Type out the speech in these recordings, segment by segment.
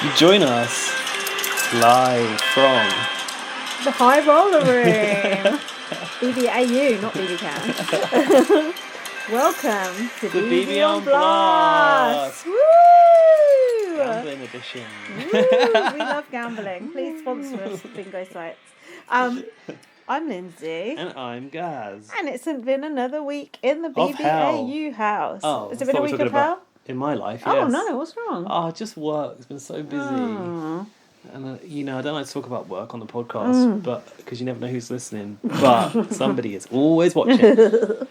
You join us live from the High Roller Room. BBAU, not BB Can. Welcome to the BB on Blast. Blast. Woo! Gambling edition. Woo! We love gambling. Please sponsor us, bingo sites. I'm Lindsay. And I'm Gaz. And it's been another week in the Of hell. BBAU house. Oh, Has it been a week of hell? In my life, Oh, yes. no, what's wrong? Oh, just work. It's been so busy. Oh. And, I don't like to talk about work on the podcast, but because you never know who's listening. But somebody is always watching.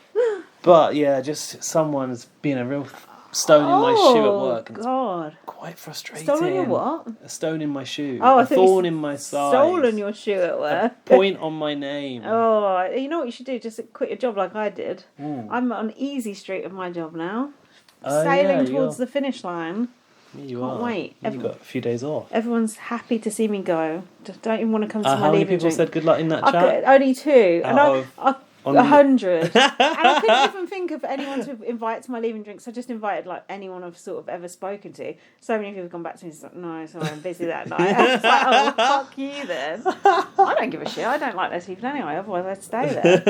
But, yeah, just someone's been a real stone in my shoe at work. And God. It's quite frustrating. Stone in your what? A stone in my shoe. Oh, a thorn in my side. Stolen your shoe at work. A point on my name. Oh, you know what you should do? Just quit your job like I did. Mm. I'm on easy street of my job now. Oh, Sailing yeah, towards the finish line. You Can't are. wait. You've got a few days off. Everyone's happy to see me go. Just don't even want to come to my How many leaving people drink. said good luck in that chat? Only 2. And Out of 100. And I couldn't even think of anyone to invite to my leaving drinks. I just invited like anyone I've sort of ever spoken to. So many people have gone back to me and said, no, sorry, I'm busy that night. I was like, oh, well, fuck you then. I don't give a shit. I don't like those people anyway, otherwise I'd stay there.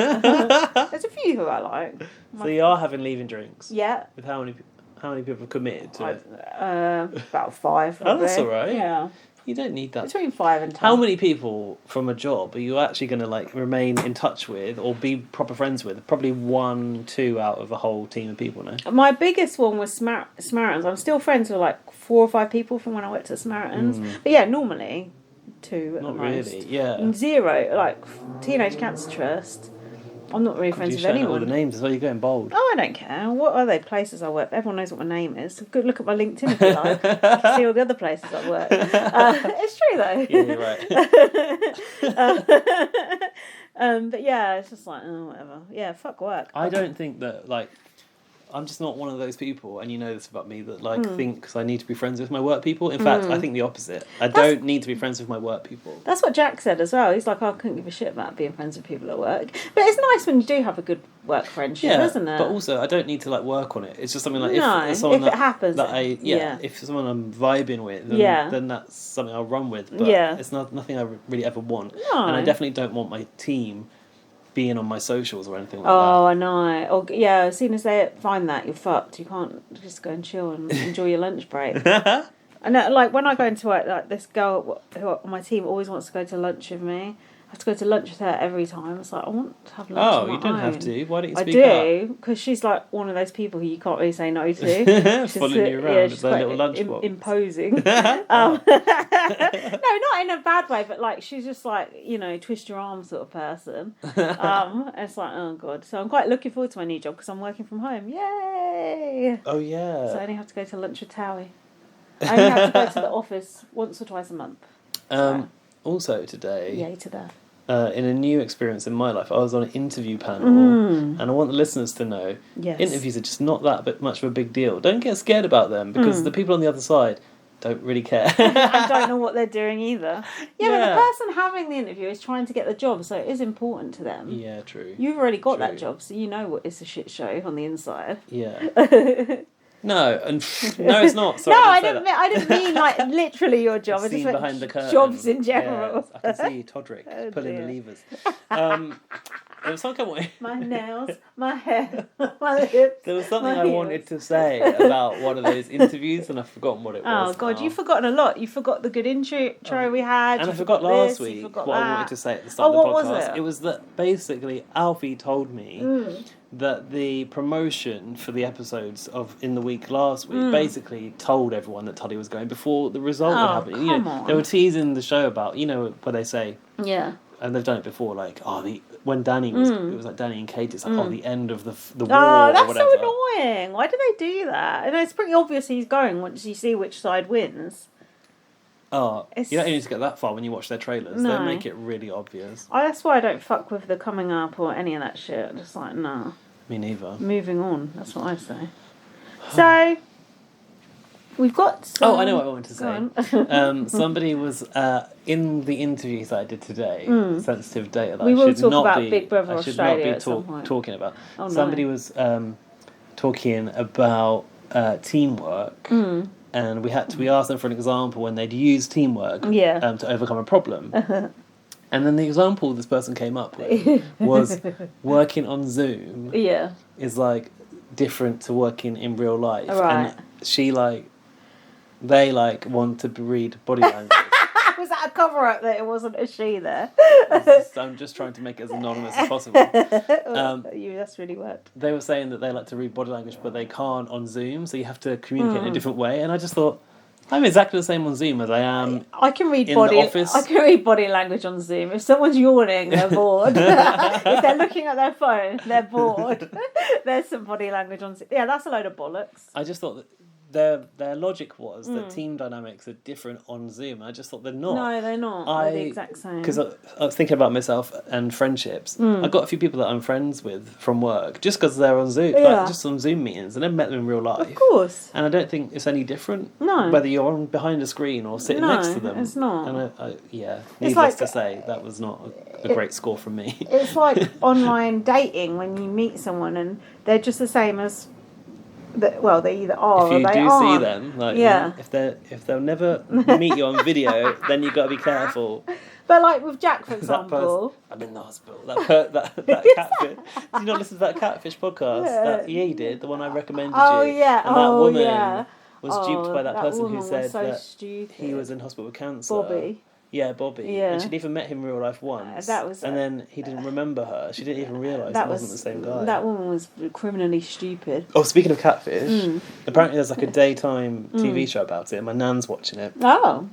There's a few who I like. So you are having leaving drinks? Yeah. With how many people have committed to it? About 5. Oh, that's probably. all right. Yeah. You don't need that. Between 5 and 10. How many people from a job are you actually going to like remain in touch with or be proper friends with? Probably 1, 2 out of a whole team of people, no? My biggest one was Samaritans. I'm still friends with like 4 or 5 people from when I worked at Samaritans. But yeah, normally 2 at Not the most. really, yeah. And 0, like Teenage Cancer Trust. I'm not really friends You're with shouting out anyone. all the names as well. You're going bold. Oh, I don't care. What are they places I work? Everyone knows what my name is. Good look at my LinkedIn if you like. You can see all the other places I work. It's true though. Yeah, you're right. But yeah, it's just like, oh, whatever. Yeah, fuck work. I don't think that, like, I'm just not one of those people, and you know this about me, that like thinks I need to be friends with my work people. In fact, I think the opposite. I don't need to be friends with my work people. That's what Jack said as well. He's like, I couldn't give a shit about being friends with people at work. But it's nice when you do have a good work friendship, isn't it? But also, I don't need to like work on it. It's just something like if it happens, if someone I'm vibing with, then that's something I'll run with. But it's nothing I really ever want, and I definitely don't want my team being on my socials or anything like that. Oh, I know. Or, yeah, as soon as they find that, you're fucked. You can't just go and chill and enjoy your lunch break. And like when I go into work, like this girl who on my team always wants to go to lunch with me. I have to go to lunch with her every time. It's like, I want to have lunch on my you don't own. have to. Why don't you speak I do, because she's like one of those people who you can't really say no to. Following you around with their little lunchbox. Imposing. No, not in a bad way, but like she's just like, twist your arm sort of person. It's like, oh God. So I'm quite looking forward to my new job because I'm working from home. Yay! Oh, yeah. So I only have to go to lunch with Towie. I only have to go to the office once or twice a month. Also today, yay to that. In a new experience in my life, I was on an interview panel, and I want the listeners to know, interviews are just not that much of a big deal. Don't get scared about them, because the people on the other side don't really care. I don't know what they're doing either. Yeah, but the person having the interview is trying to get the job, so it is important to them. Yeah, true. You've already got that job, so you know what it's a shit show on the inside. Yeah. No, no, it's not. Sorry, no, I didn't mean like literally your job. I just meant behind the curtain. Jobs in general. Yeah, I can see Todrick pulling the levers. There was something my nails, my hair, my lips. There was something I wanted to say about one of those interviews, and I've forgotten what it was. Oh God, you've forgotten a lot. You forgot the good intro we had. And I forgot last week what I wanted to say at the start of the podcast. Was it? It was that basically Alfie told me that the promotion for the episodes of In the Week last week basically told everyone that Tuddy was going before the result would happen. Come on. They were teasing the show about, where they say, and they've done it before, like, when Danny was, it was like Danny and Kate, it's like, the end of the war or that's whatever. so annoying. Why do they do that? And it's pretty obvious he's going once you see which side wins. Oh, you don't need to get that far when you watch their trailers. No. They make it really obvious. That's why I don't fuck with the coming up or any of that shit. I'm just like, nah. Me neither. Moving on. That's what I say. So, we've got I know what I wanted to say. Somebody was in the interviews that I did today, sensitive data that we will should talk not about be, Big Brother I should Australia not be at some point. talking about. Oh, Somebody no. was talking about teamwork, and we asked them for an example when they'd use teamwork to overcome a problem. And then the example this person came up with was working on Zoom is like different to working in real life. Right. And they want to read body language. Was that a cover-up that it wasn't a she there? I'm just trying to make it as anonymous as possible. That's really worked. They were saying that they like to read body language, but they can't on Zoom, so you have to communicate in a different way. And I just thought, I'm exactly the same on Zoom as I am I can read in body. the office. I can read body language on Zoom. If someone's yawning, they're bored. If they're looking at their phone, they're bored. There's some body language on Zoom. Yeah, that's a load of bollocks. I just thought that their logic was that team dynamics are different on Zoom. I just thought they're not. No, they're not. They're the exact same. Because I was thinking about myself and friendships. I've got a few people that I'm friends with from work just because they're on Zoom, just on Zoom meetings. I never met them in real life. Of course. And I don't think it's any different. No. Whether you're on behind a screen or sitting next to them. No, it's not. And needless to say, that was not a great score from me. It's like online dating when you meet someone and they're just the same as. They either are or they aren't. If you do see them, if they'll never meet you on video, then you've got to be careful. But like with Jack, for example, I'm in the hospital. That catfish. Did you not listen to that catfish podcast that he did, the one I recommended you? Yeah. And that woman was duped by that person who said that stupid. He was in hospital with cancer. Bobby. Yeah, Bobby. Yeah. And she'd even met him in real life once. And then he didn't remember her. She didn't even realise it wasn't the same guy. That woman was criminally stupid. Oh, speaking of catfish, apparently there's like a daytime TV show about it, and my nan's watching it. Oh.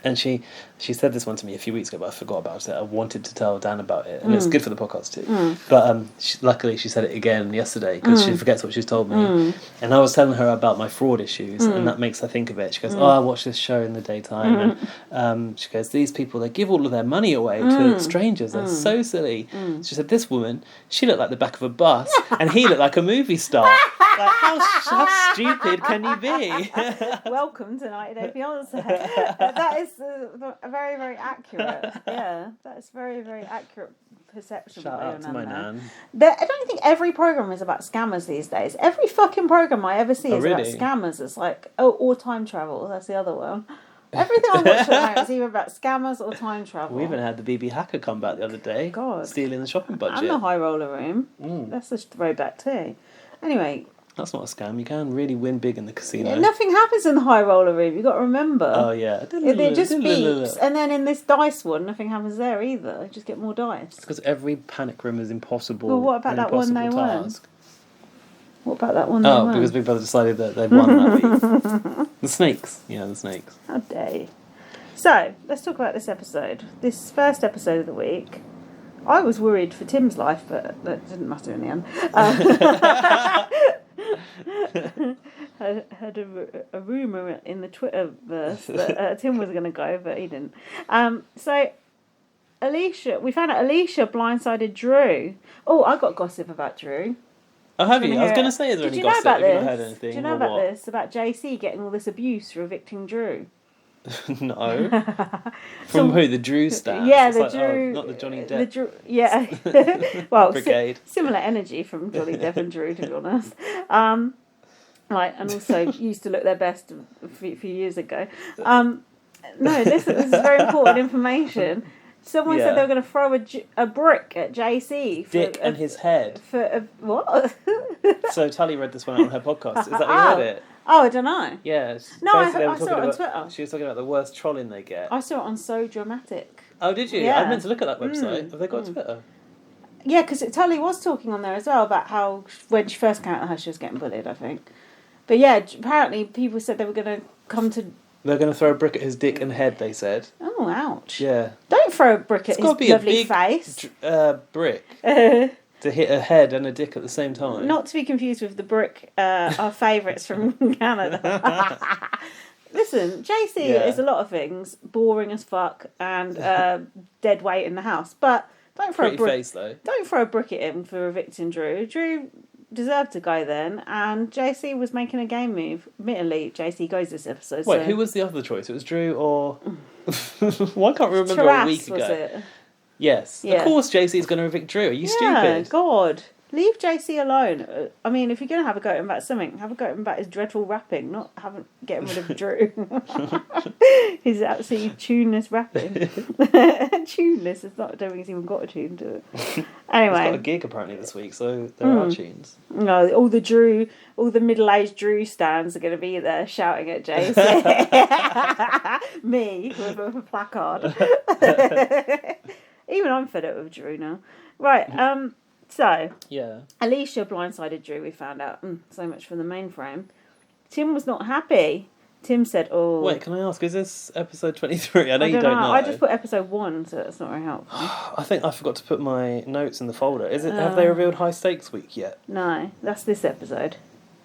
And she said this one to me a few weeks ago, but I forgot about it. I wanted to tell Dan about it, and it's good for the podcast too. But luckily she said it again yesterday because she forgets what she's told me. And I was telling her about my fraud issues, and that makes her think of it. She goes, I watch this show in the daytime, and she goes, these people, they give all of their money away to strangers. They're so silly. She said, this woman, she looked like the back of a bus, and he looked like a movie star. Like, how stupid can you be? Welcome to 90 Day Fiancé. That is very, very accurate. Yeah, that's very, very accurate perception. Shout out to my nan. I don't think every program is about scammers these days. Every fucking program I ever see is about scammers. It's like, or time travel. That's the other one. Everything I watch at the moment is either about scammers or time travel. We even had the BB hacker come back the other day. God. Stealing the shopping budget. And the high roller room. That's a throwback too. Anyway. That's not a scam. You can really win big in the casino. Yeah, nothing happens in the high roller room. You've got to remember. Oh, yeah. It just beeps. And then in this dice one, nothing happens there either. You just get more dice. Because every panic room is impossible. Well, what about that one they won? What about that one they won? Oh, because Big Brother decided that they'd won that week. The snakes. Yeah, the snakes. How dare you. So, let's talk about this episode. This first episode of the week. I was worried for Tim's life, but that didn't matter in the end. I heard a rumour in the Twitterverse that Tim was going to go, but he didn't. So, we found out Alicia blindsided Drew. Oh, I got gossip about Drew. Oh, have you? I was going to say, is there any gossip? Have you not heard anything? Do you know about this? About JC getting all this abuse for evicting Drew? No. From who? The Drew staff? Yeah, the Drew. Not the Johnny Depp. The Drew, yeah. Well, Brigade. Similar energy from Johnny Depp and Drew, to be honest. And also used to look their best a few years ago. No, this is very important information. Someone said they were going to throw a brick at JC. Dick and his head. What? So Tully read this one out on her podcast. Is that how you heard it? Oh, I don't know. Yes. No, I saw it on Twitter. She was talking about the worst trolling they get. I saw it on So Dramatic. Oh, did you? Yeah. I meant to look at that website. Have they got Twitter? Yeah, because Tully was talking on there as well about how when she first came out of the house she was getting bullied, I think. But yeah, apparently people said they were going to come to... They're going to throw a brick at his dick and head, they said. Oh, ouch. Yeah. Don't throw a brick at his lovely face. Brick. To hit a head and a dick at the same time. Not to be confused with the brick, our favourites from Canada. Listen, JC is a lot of things, boring as fuck, and dead weight in the house. But don't throw a brick. Face, though. Don't throw a brick at him for evicting Drew. Drew deserved to go then, and JC was making a game move. Admittedly, JC goes this episode. Wait, who was the other choice? It was Drew or... Well, I can't remember a week ago. Was it? Yes. Yeah. Of course JC's going to evict Drew. Are you stupid? God. Leave JC alone. I mean, if you're going to have a go at him about something, have a go at him about his dreadful rapping, not getting rid of Drew. His absolutely tuneless rapping. Tuneless. It's not, I don't think he's even got a tune to it. Anyway. He's got a gig apparently this week, so there are tunes. No, all the middle-aged Drew stands are going to be there shouting at JC. Me, with a placard. Even I'm fed up with Drew now. Right, so, yeah. Alicia blindsided Drew, we found out. So much for the mainframe. Tim was not happy. Tim said, oh... Wait, can I ask, is this episode 23? I know you don't know. I just put episode 1, so that's not very helpful. I think I forgot to put my notes in the folder. Have they revealed High Stakes Week yet? No, that's this episode.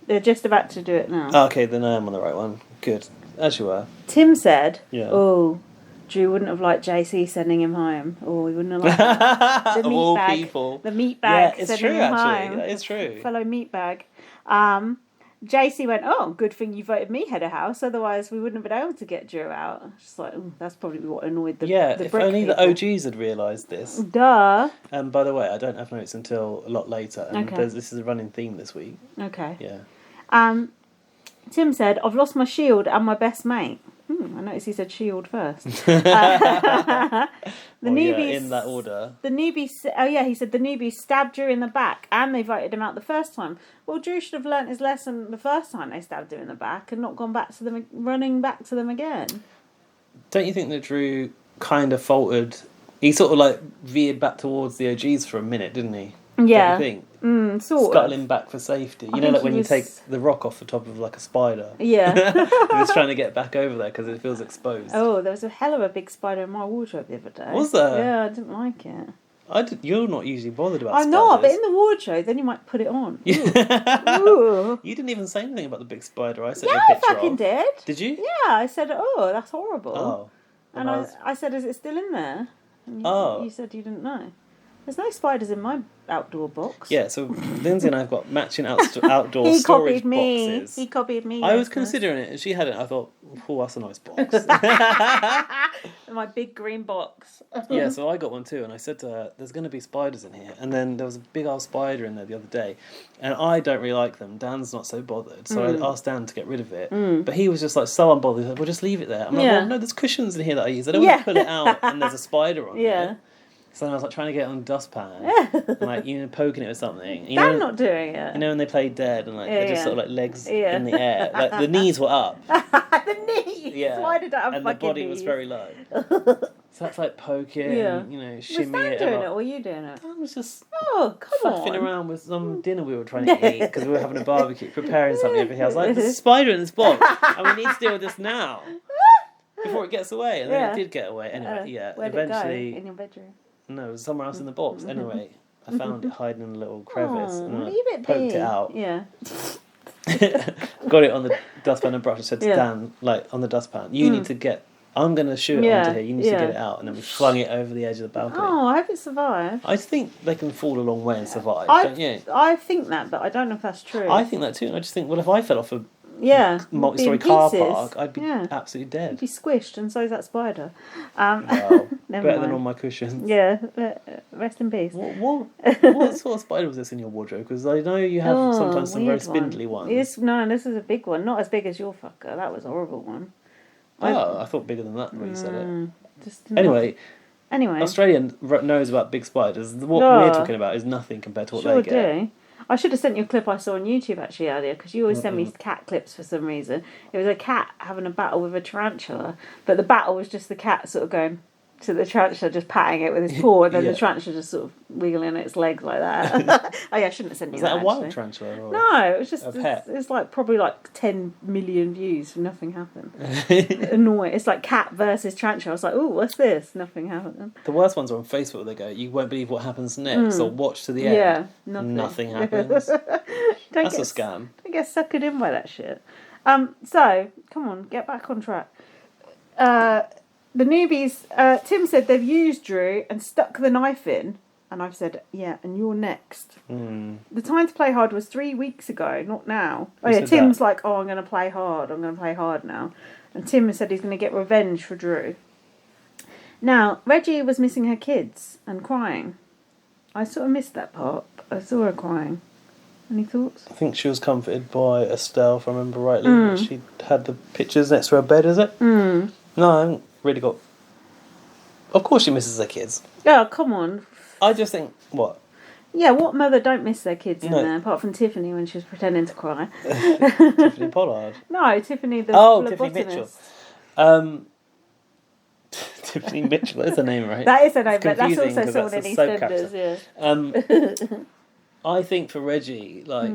They're just about to do it now. Oh, okay, then I am on the right one. Good. As you were. Tim said, yeah. Oh... Drew wouldn't have liked JC sending him home. Oh, he wouldn't have liked that. The of all bag, people. The meat bag it's sending true, him actually. home. That is true. Fellow meat bag. JC went, oh, good thing you voted me head of house, otherwise we wouldn't have been able to get Drew out. Just like, that's probably what annoyed the if brick only people. the OGs had realised this. Duh. And by the way, I don't have notes until a lot later, and this is a running theme this week. Okay. Yeah. Tim said, I've lost my shield and my best mate. I noticed he said shield first. In that order. The newbie. He said the newbie stabbed Drew in the back, and they voted him out the first time. Well, Drew should have learnt his lesson the first time they stabbed him in the back, and not gone back to them, running back to them again. Don't you think that Drew kind of faltered? He sort of like veered back towards the OGs for a minute, didn't he? Yeah. Don't you think? Sort Scuttling of. back for safety. I Like think when he you was... take the rock off the top of like a spider. Yeah. He was trying to get back over there because it feels exposed. Oh, there was a hell of a big spider in my wardrobe the other day. Was there? Yeah, I didn't like it. You're not usually bothered about spiders. I'm not, but in the wardrobe, then you might put it on. Ooh. You didn't even say anything about the big spider I sent Yeah, you a I picture fucking of. did. Did you? Yeah, I said, oh, that's horrible. Oh. And I said, is it still in there? And you said you didn't know. There's no spiders in my outdoor box. Yeah, so Lindsay and I have got matching outdoor He storage copied me. boxes. He copied me. I was considering it, and she had it. I thought, oh, that's a nice box. My big green box. Yeah, so I got one too, and I said to her, there's going to be spiders in here. And then there was a big old spider in there the other day, and I don't really like them. Dan's not so bothered, so I asked Dan to get rid of it. But he was just like so unbothered. He's like, well, just leave it there. I'm like, well, no, there's cushions in here that I use. I don't want to pull it out, and there's a spider on it. So then I was like trying to get it on the dustpan, and like poking it with something. Dan not doing it. You know when they play dead and like they're just sort of like legs in the air, like the knees were up. The knees. Yeah. Why did I have and the body knees? was very low. So that's like poking, shimmy was Dan it. doing it, or were you doing it? Dan was just faffing around with some dinner we were trying to eat because we were having a barbecue, preparing something over here. I was like, there's a spider in this box, and we need to deal with this now before it gets away. And then it did get away. Anyway, where'd eventually it go? In your bedroom? No, it was somewhere else in the box. Anyway, I found it hiding in a little crevice and I leave it poked be. it out. Yeah. Got it on the dustpan and brush. I said to Dan, like on the dustpan, you need to get. I'm going to shoot it onto here. You need to get it out, and then we flung it over the edge of the balcony. Oh, I hope it survived. I think they can fall a long way and survive, don't you? I think that, but I don't know if that's true. I think that too. And I just think, well, if I fell off a multi-story be in car pieces. park, I'd be absolutely dead. You'd be squished, and so is that spider. Well, Never better mind. than all my cushions. Yeah, rest in peace. What sort of spider was this in your wardrobe? Because I know you have sometimes some very weird spindly ones. This is a big one. Not as big as your fucker. That was a horrible one. I thought bigger than that when you said it. Anyway, Australia knows about big spiders. What we're talking about is nothing compared to what they get. Do. I should have sent you a clip I saw on YouTube actually earlier, because you always send me cat clips for some reason. It was a cat having a battle with a tarantula, but the battle was just the cat sort of going to the tarantula, just patting it with his paw, and then the tarantula just sort of wiggling its legs like that. I shouldn't have sent you that. Was that a actually. wild tarantula? Or No, it was just a pet? it's like probably like 10 million views and nothing happened. Annoying. It's like cat versus tarantula. I was like, oh, what's this? Nothing happened. The worst ones are on Facebook where they go, you won't believe what happens next, or watch to the end. Yeah, nothing happens. That's a scam. Don't get suckered in by that shit. So, come on, get back on track. The newbies, Tim said they've used Drew and stuck the knife in, and I've said, yeah, and you're next. The time to play hard was 3 weeks ago, not now. Tim's like, I'm going to play hard now. And Tim has said he's going to get revenge for Drew. Now, Reggie was missing her kids and crying. I sort of missed that part. I saw her crying. Any thoughts? I think she was comforted by Estelle, if I remember rightly. She had the pictures next to her bed, is it? Mm. No, I haven't really got... Of course she misses her kids. Oh, come on. I just think, what? Yeah, what mother don't miss their kids in No. there, apart from Tiffany when she was pretending to cry? Tiffany Pollard. No, Tiffany the Tiffany phlebotomist. Mitchell. Tiffany Mitchell, that's her name, right? That is her name, It's but that's confusing also 'cause someone in that's a soap EastEnders, yeah. I think for Reggie, like,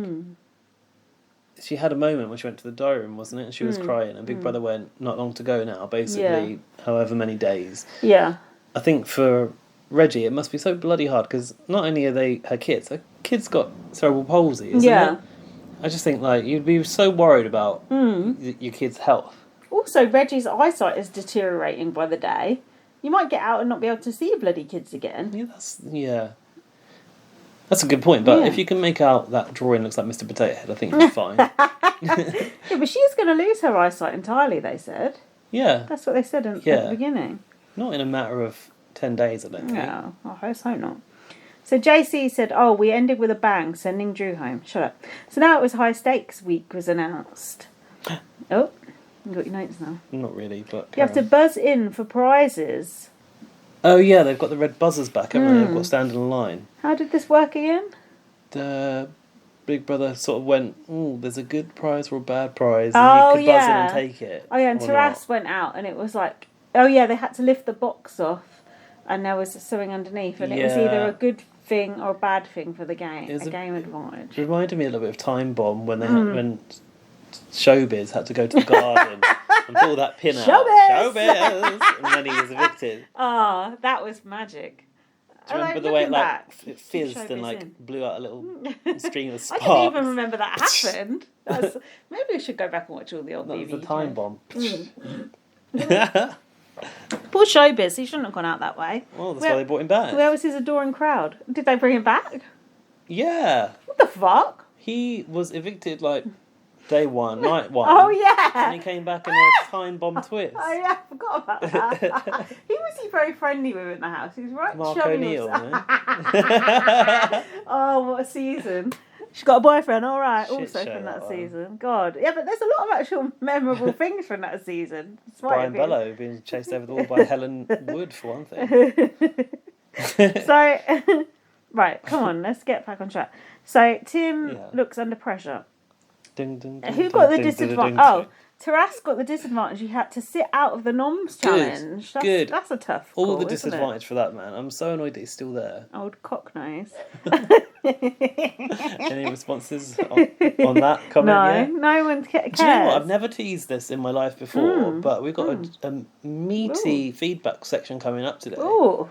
she had a moment when she went to the diary room, wasn't it? And she was crying, and Big Brother went, not long to go now, basically, however many days. Yeah. I think for Reggie, it must be so bloody hard, because not only are they her kids got cerebral palsy, isn't it? I just think, like, you'd be so worried about your kid's health. Also, Reggie's eyesight is deteriorating by the day. You might get out and not be able to see your bloody kids again. Yeah, that's a good point, but if you can make out that drawing looks like Mr. Potato Head, I think you'll be fine. Yeah, but she's going to lose her eyesight entirely, they said. Yeah. That's what they said at the beginning. Not in a matter of 10 days, I don't think. No, I hope not. So JC said, we ended with a bang, sending Drew home. Shut up. So now it was High Stakes Week was announced. Oh, you got your notes now. Not really, but... You have to buzz in for prizes. Oh, yeah, they've got the red buzzers back, haven't they? They've got standing in line. How did this work again? The Big Brother sort of went, there's a good prize or a bad prize, and you could buzz in and take it. Oh, yeah, and Taras went out, and it was like, they had to lift the box off, and there was something underneath, and it was either a good thing or a bad thing for the game, a game advantage. It reminded me a little bit of Time Bomb when they when Showbiz had to go to the garden and pull that pin out. Showbiz! And then he was evicted. Oh, that was magic. Do you remember the way it fizzed and blew out a little stream of sparks? I didn't even remember that happened. Maybe we should go back and watch all the old BB. That was a Time Bomb. Poor Showbiz, he shouldn't have gone out that way. Well, that's why they brought him back. Where was his adoring crowd? Did they bring him back? Yeah. What the fuck? He was evicted day one, night one. Oh, yeah. And he came back in a Time Bomb twist. Oh, yeah, I forgot about that. Who was he very friendly with in the house? He was right Mark chubby. O'Neill, Oh, what a season. She's got a boyfriend, all right, Shit also show, from that that season. God. Yeah, but there's a lot of actual memorable things from that season. Brian Bellow being chased over the wall by Helen Wood, for one thing. So, right, come on, let's get back on track. So, Tim looks under pressure. Ding, ding, ding, Who got the disadvantage? Taras got the disadvantage. You had to sit out of the noms challenge. That's a tough call, all the disadvantage for that man. I'm so annoyed that he's still there. Old cocknose. Any responses on that comment? No one cares. Do you know what? I've never teased this in my life before, but we've got a meaty feedback section coming up today. Ooh.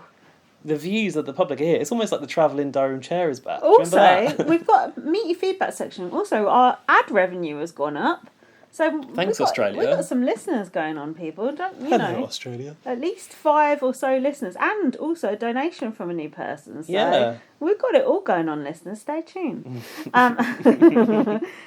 The views of the public are here. It's almost like the travelling diary room chair is back. Also, we've got a meaty feedback section. Also, our ad revenue has gone up. So thanks, Australia. We've got some listeners going on, people. Hello, Australia. At least 5 or so listeners, and also a donation from a new person. So we've got it all going on, listeners. Stay tuned.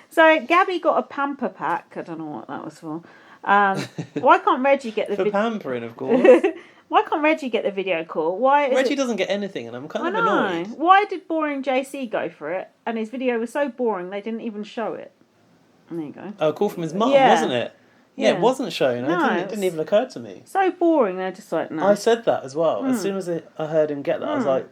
So Gabby got a pamper pack. I don't know what that was for. Why can't Reggie get the for pampering, of course. Why can't Reggie get the video call? Reggie doesn't get anything, and I'm kind of annoyed. Why did boring JC go for it? And his video was so boring they didn't even show it. There you go. Oh, a call from his mum, wasn't it? Yeah, it wasn't shown. No, it didn't even occur to me. So boring, they're just like, no. I said that as well. As soon as I heard him get that, I was like,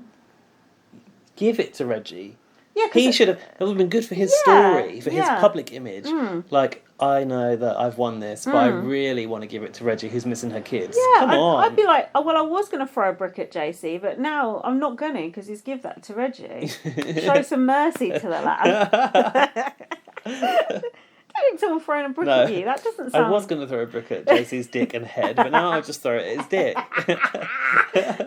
give it to Reggie. Yeah, he should have. It would have been good for his story, for his public image. Like, I know that I've won this, but I really want to give it to Reggie, who's missing her kids. Yeah, come on. I'd be like, I was going to throw a brick at JC, but now I'm not going to because he's give that to Reggie. Show some mercy to the lad. I think someone throwing a brick at you. That doesn't sound... I was going to throw a brick at JC's dick and head, but now I'll just throw it at his dick.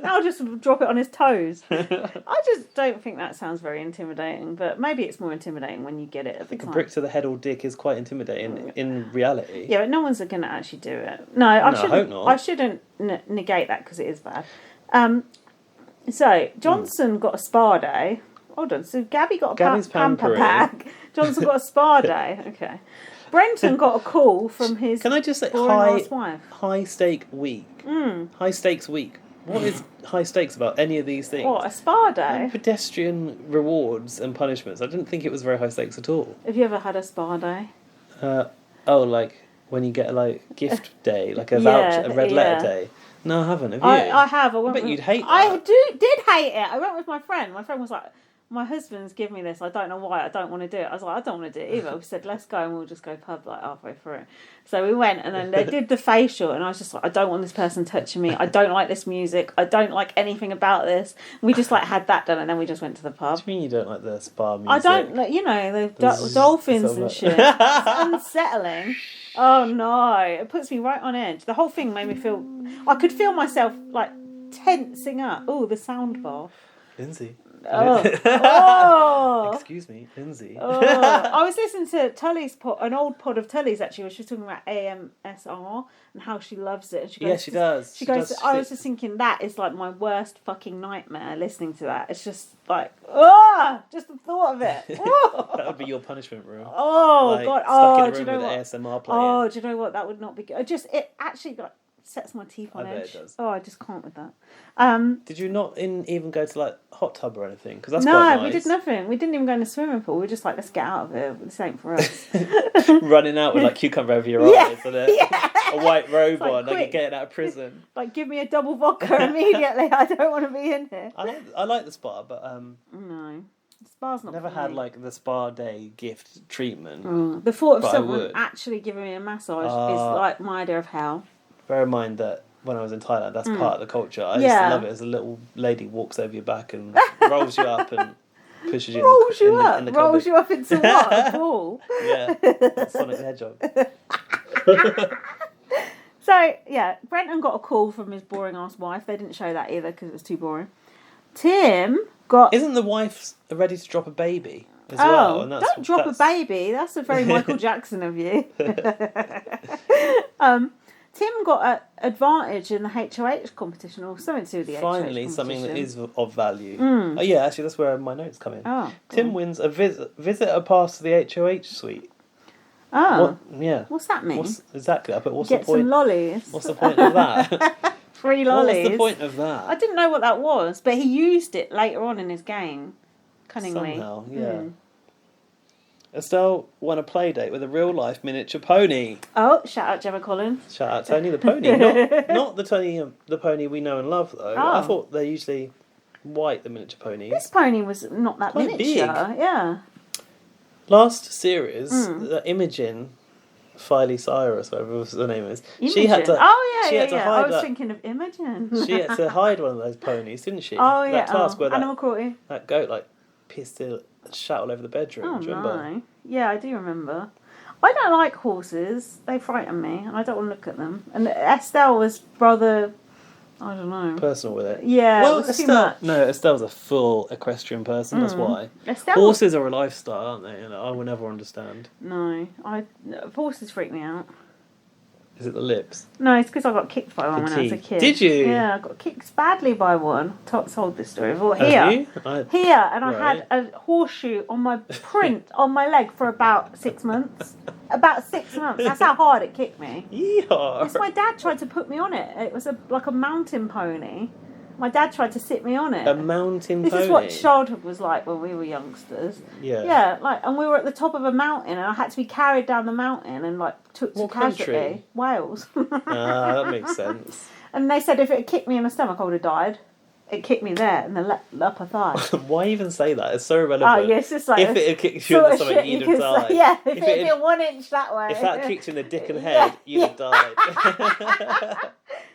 Now I'll just drop it on his toes. I just don't think that sounds very intimidating, but maybe it's more intimidating when you get it at the time. A brick to the head or dick is quite intimidating in reality. Yeah, but no one's going to actually do it. No, I hope not. I shouldn't negate that because it is bad. So, Johnson got a spa day. Hold on, so Gabby got a pamper pack. Johnson got a spa day. Okay. Brenton got a call from his Can I just say high high stake week? High stakes week. What is high stakes about any of these things? What, a spa day? Pedestrian rewards and punishments. I didn't think it was very high stakes at all. Have you ever had a spa day? Like when you get a gift day, like a voucher, a red letter day. No, I haven't. Have you? I have. I bet you'd hate that. I did hate it. I went with my friend. My friend was like, my husband's given me this. I don't know why. I don't want to do it. I was like, I don't want to do it either. We said, let's go and we'll just go pub halfway through. So we went and then they did the facial and I was just like, I don't want this person touching me. I don't like this music. I don't like anything about this. We just had that done and then we just went to the pub. What do you mean you don't like the spa music? I don't, the dolphins and shit. It's unsettling. Oh no, it puts me right on edge. The whole thing made me feel, I could feel myself tensing up. Oh, the sound bath. Lindsay. Oh. Excuse me, Lindsay. I was listening to Tully's an old pod of Tully's actually, where she was talking about AMSR and how she loves it. And she goes, she does. She goes, I was just thinking that is my worst fucking nightmare listening to that. It's just just the thought of it. That would be your punishment room. Oh God! Stuck in a room do you know with what? ASMR playing. Oh, do you know what? That would not be good. It actually sets my teeth on edge. I bet it does. Oh, I just can't with that. Did you not even go to hot tub or anything? Because that's quite nice. No, we did nothing. We didn't even go in the swimming pool. We were just let's get out of here. This ain't for us. Running out with cucumber over your eyes and a white robe on, like you're getting out of prison. Give me a double vodka immediately. I don't want to be in here. I like the spa, but no. Spa's not. Never had the spa day gift treatment. The thought of someone actually giving me a massage is my idea of hell. Bear in mind that when I was in Thailand, that's part of the culture. I used to love it as a little lady walks over your back and rolls you up and pushes you in the rolls you up into what? A pool? Yeah, Sonic the Hedgehog. So, Brenton got a call from his boring ass wife. They didn't show that either because it was too boring. Tim got... Isn't the wife ready to drop a baby as well? And don't drop a baby. That's a very Michael Jackson of you. Tim got an advantage in the HOH competition or something to do with the HOH competition. Something that is of value. Oh yeah, actually that's where my notes come in. Oh, Tim wins a visitor pass to the HOH suite. Oh. Yeah. What's that mean? Exactly. But what's Get the point? Some lollies. What's the point of that? Free lollies. What's the point of that? I didn't know what that was, but he used it later on in his game. Cunningly. Somehow, yeah. Estelle won a play date with a real life miniature pony. Oh, shout out Gemma Collins. Shout out Tony the pony. Not the pony we know and love though. I thought they're usually white, the miniature ponies. This pony was not that quite miniature. Big. Yeah. Last series, the Imogen Filey Cyrus, whatever the name is. Imogen. She had to. Oh yeah, hide I was thinking of Imogen. She had to hide one of those ponies, didn't she? Oh yeah. That task where Animal cruelty. That goat pissed it, shat all over the bedroom. Oh do you remember? no. Yeah, I do remember. I don't like horses. They frighten me, and I don't want to look at them. And Estelle was rather, I don't know, personal with it. Yeah, well, it was too much. No, Estelle's a full equestrian person. That's why. Horses are a lifestyle, aren't they? I will never understand. No, horses freak me out. Is it the lips? No, it's because I got kicked by one when I was a kid. Did you? Yeah, I got kicked badly by one. Told this story before. Have you? I had a horseshoe on my print on my leg for about 6 months. About 6 months. That's how hard it kicked me. Yeehaw. Yes, my dad tried to put me on it. It was like a mountain pony. My dad tried to sit me on it. A mountain pony? This is what childhood was like when we were youngsters. Yeah. Yeah, and we were at the top of a mountain and I had to be carried down the mountain and took to casualty. Wales. That makes sense. And they said if it had kicked me in the stomach I would have died. It kicked me there in the upper thigh. Why even say that? It's so irrelevant. Oh yeah, it's just like if it had kicked you in the stomach, you'd have died. Yeah, if it had been 1 inch that way. If that kicked you in the dick and head, you'd have died.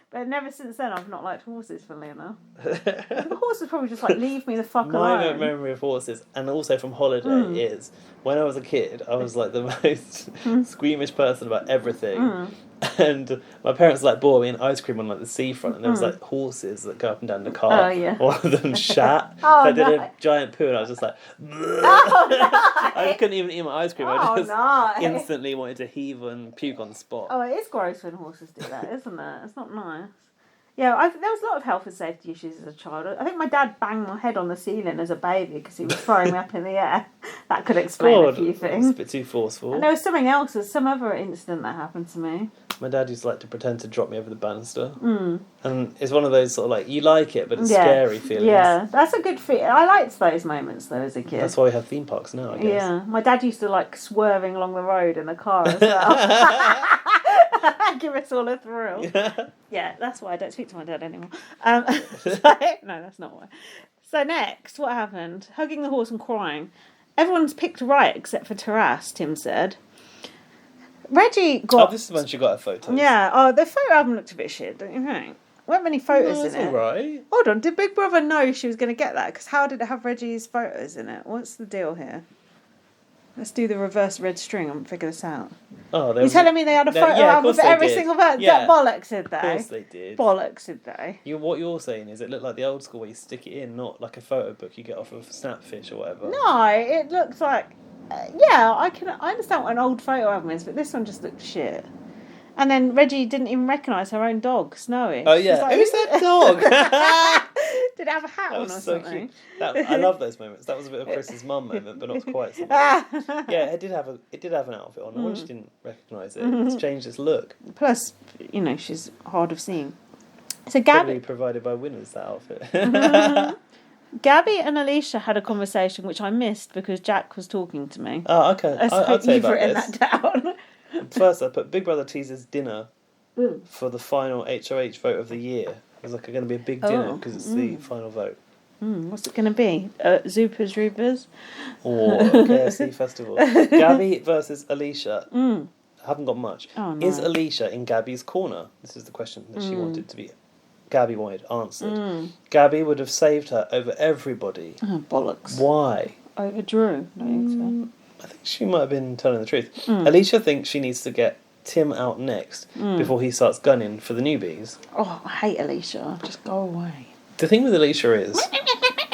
But never since then I've not liked horses, funnily enough. The horses probably just leave me the fuck alone. My memory of horses, and also from holiday, is when I was a kid, I was the most squeamish person about everything. And my parents bought me an ice cream on the seafront, and there was horses that go up and down the car. Oh yeah. One of them shat. Oh, I did a giant poo, and I was just oh, no. I couldn't even eat my ice cream. I just instantly wanted to heave and puke on the spot. Oh, it is gross when horses do that, isn't it? It's not nice. Yeah, there was a lot of health and safety issues as a child. I think my dad banged my head on the ceiling as a baby because he was throwing me up in the air. That could explain a few things. It's a bit too forceful. And there was something else. There's some other incident that happened to me. My dad used to like to pretend to drop me over the banister. And it's one of those sort of like, you like it, but it's scary feelings. Yeah, that's a good feeling. I liked those moments though as a kid. That's why we have theme parks now, I guess. Yeah, my dad used to like swerving along the road in the car as well. Give us all a thrill. Yeah, that's why I don't speak to my dad anymore. No, that's not why. So next, what happened? Hugging the horse and crying. Everyone's picked right except for Taras, Tim said. Reggie got... Oh, this is when she got her photos. Yeah, the photo album looked a bit shit, don't you think? Weren't many photos in it. Alright. Hold on, did Big Brother know she was going to get that? Because how did it have Reggie's photos in it? What's the deal here? Let's do the reverse red string and figure this out. Oh, you're telling me they had a photo album of every single person? Yeah. Bollocks, did they? Of course they did. Bollocks, did they? What you're saying is it looked like the old school where you stick it in, not like a photo book you get off of Snapfish or whatever. No, it looks like... I understand what an old photo album is, but this one just looked shit. And then Reggie didn't even recognise her own dog, Snowy. Oh yeah, who's that dog? Did it have a hat on or so something? Cute. I love those moments. That was a bit of Chris's mum moment, but not quite. Yeah, it did have an outfit on. I wonder she didn't recognise it. It's changed its look. Plus, she's hard of seeing. So Probably provided by Winners, that outfit. Gabby and Alicia had a conversation which I missed because Jack was talking to me. Oh, okay. I'll tell you about written this. that down. First, I put Big Brother teases dinner for the final HOH vote of the year. It was like going to be a big dinner because it's the final vote. What's it going to be? Zupas Rupas? Or KFC Festival. Gabby versus Alicia. Haven't got much. Oh, no. Is Alicia in Gabby's corner? This is the question that she wanted to be. Gabby wanted answered. Gabby would have saved her over everybody. Oh, bollocks. Why? Over Drew? I think so. I think she might have been telling the truth. Alicia thinks she needs to get Tim out next before he starts gunning for the newbies. Oh, I hate Alicia. Just go away. The thing with Alicia is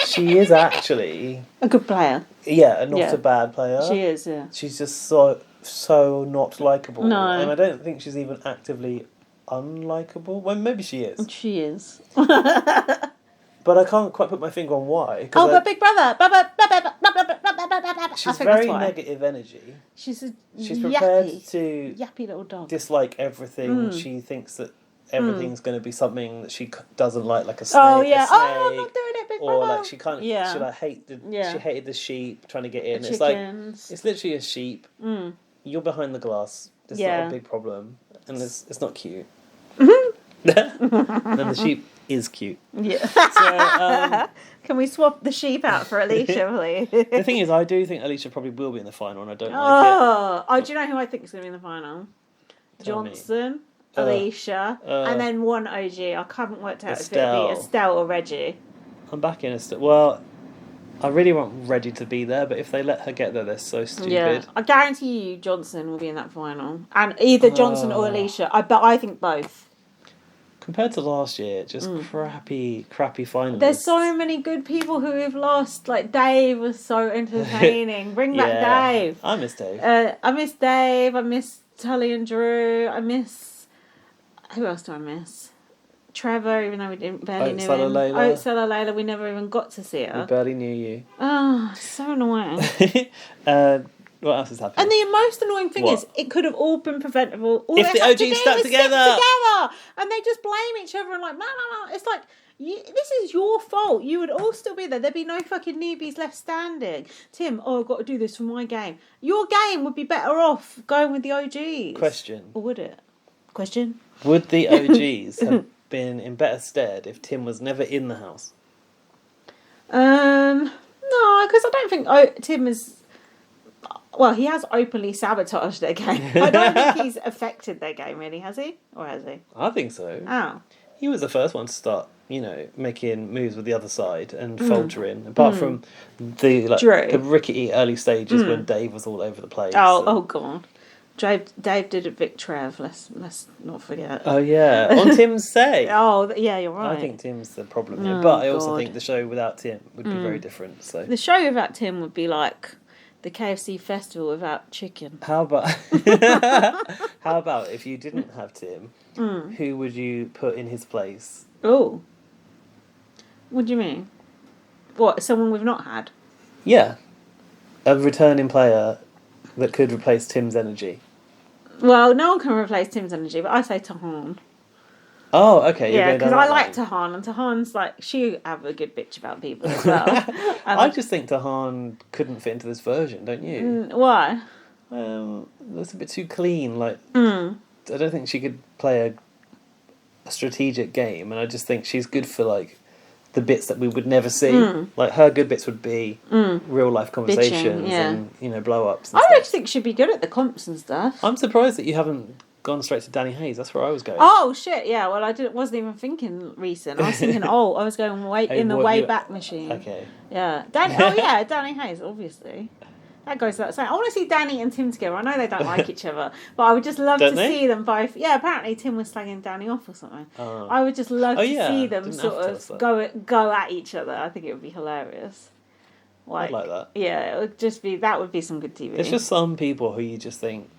she is actually a good player. Yeah, not a bad player. She is, yeah. She's just so not likeable. No. And I don't think she's even actively unlikable. Well, maybe she is. She is. But I can't quite put my finger on why. But Big Brother. She's very negative energy. She's prepared to yappy little dog. Dislike everything. She thinks that everything's going to be something that she doesn't like a snake. Oh yeah. A snake, I'm not doing it, Big Brother. Or like she can't. Yeah. She hated the sheep trying to get in. It's like it's literally a sheep. You're behind the glass. It's not a big problem, and it's not cute. And the sheep is cute. Yeah. So, can we swap the sheep out for Alicia, please? The thing is, I do think Alicia probably will be in the final, and I don't like it. Oh, do you know who I think is going to be in the final? Johnson, Alicia, and then one OG. I haven't worked out if it'll be Estelle or Reggie. I'm back in Estelle. Well, I really want Reggie to be there, but if they let her get there, they're so stupid. Yeah, I guarantee you Johnson will be in that final. And either Johnson or Alicia. But I think both. Compared to last year, just crappy finalists. There's so many good people who have lost. Like, Dave was so entertaining. Bring back Dave. I miss Dave. I miss Dave. I miss Tully and Drew. I miss... Who else do I miss? Trevor, even though we barely knew him. Estelle Layla, we never even got to see her. We barely knew you. Oh, so annoying. What else has happened? And the most annoying thing is, it could have all been preventable. All if the OGs stuck together. And they just blame each other and like, no. It's like, this is your fault. You would all still be there. There'd be no fucking newbies left standing. Tim, I've got to do this for my game. Your game would be better off going with the OGs. Question. Or would it? Question. Would the OGs have been in better stead if Tim was never in the house? No, because I don't think Tim is... Well, he has openly sabotaged their game. I don't think he's affected their game, really, has he? Or has he? I think so. Oh. He was the first one to start, making moves with the other side and faltering. Apart from the rickety early stages when Dave was all over the place. Oh, God. Dave did evict Trev, let's not forget. Oh, yeah. On Tim's say. Oh, yeah, you're right. I think Tim's the problem here. But I also think the show without Tim would be very different. So the show without Tim would be like... the KFC festival without chicken. How about how about if you didn't have Tim, who would you put in his place? Oh. What do you mean? What, someone we've not had? Yeah. A returning player that could replace Tim's energy. Well, no one can replace Tim's energy, but I say Tahan. Oh, okay. Yeah, because I like Tahan, and Tahan's like, she have a good bitch about people as well. I just think Tahan couldn't fit into this version, don't you? Why? It's a bit too clean. Like, I don't think she could play a strategic game, and I just think she's good for like the bits that we would never see. Like her good bits would be real life conversations and blow ups. I actually think she'd be good at the comps and stuff. I'm surprised that you haven't gone straight to Danny Hayes. That's where I was going. Oh shit! Yeah. Well, wasn't even thinking recent. I was thinking I was going way back machine. Okay. Yeah. Danny Hayes, obviously. That goes without saying. I want to see Danny and Tim together. I know they don't like each other, but I would just love to see them both. Yeah, apparently Tim was slagging Danny off or something. I would just love to see them sort of go at each other. I think it would be hilarious. I'd like that. Yeah, it would just be, that would be some good TV. There's just some people who you just think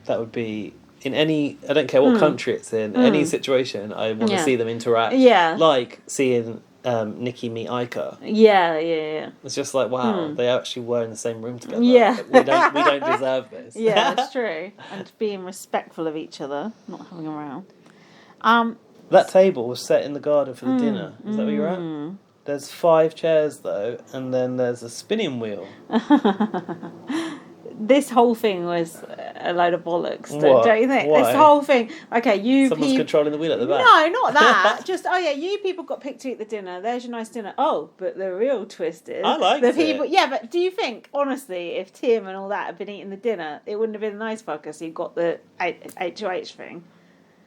that would be in any, I don't care what country it's in, any situation, I want to see them interact. Yeah. Like seeing Nikki meet Iker. Yeah. It's just like, wow, they actually were in the same room together. Yeah. We don't deserve this. Yeah, that's true. And being respectful of each other, not having a row. That table was set in the garden for the dinner. Is that where you're at? There's 5 chairs though, and then there's a spinning wheel. This whole thing was a load of bollocks, don't you think? Why? This whole thing. Okay, someone's controlling the wheel at the back. No, not that. Just you people got picked to eat the dinner. There's your nice dinner. Oh, but the real twist is I like the people. Yeah, but do you think honestly, if Tim and all that had been eating the dinner, it wouldn't have been a nice podcast? You got the HOH thing.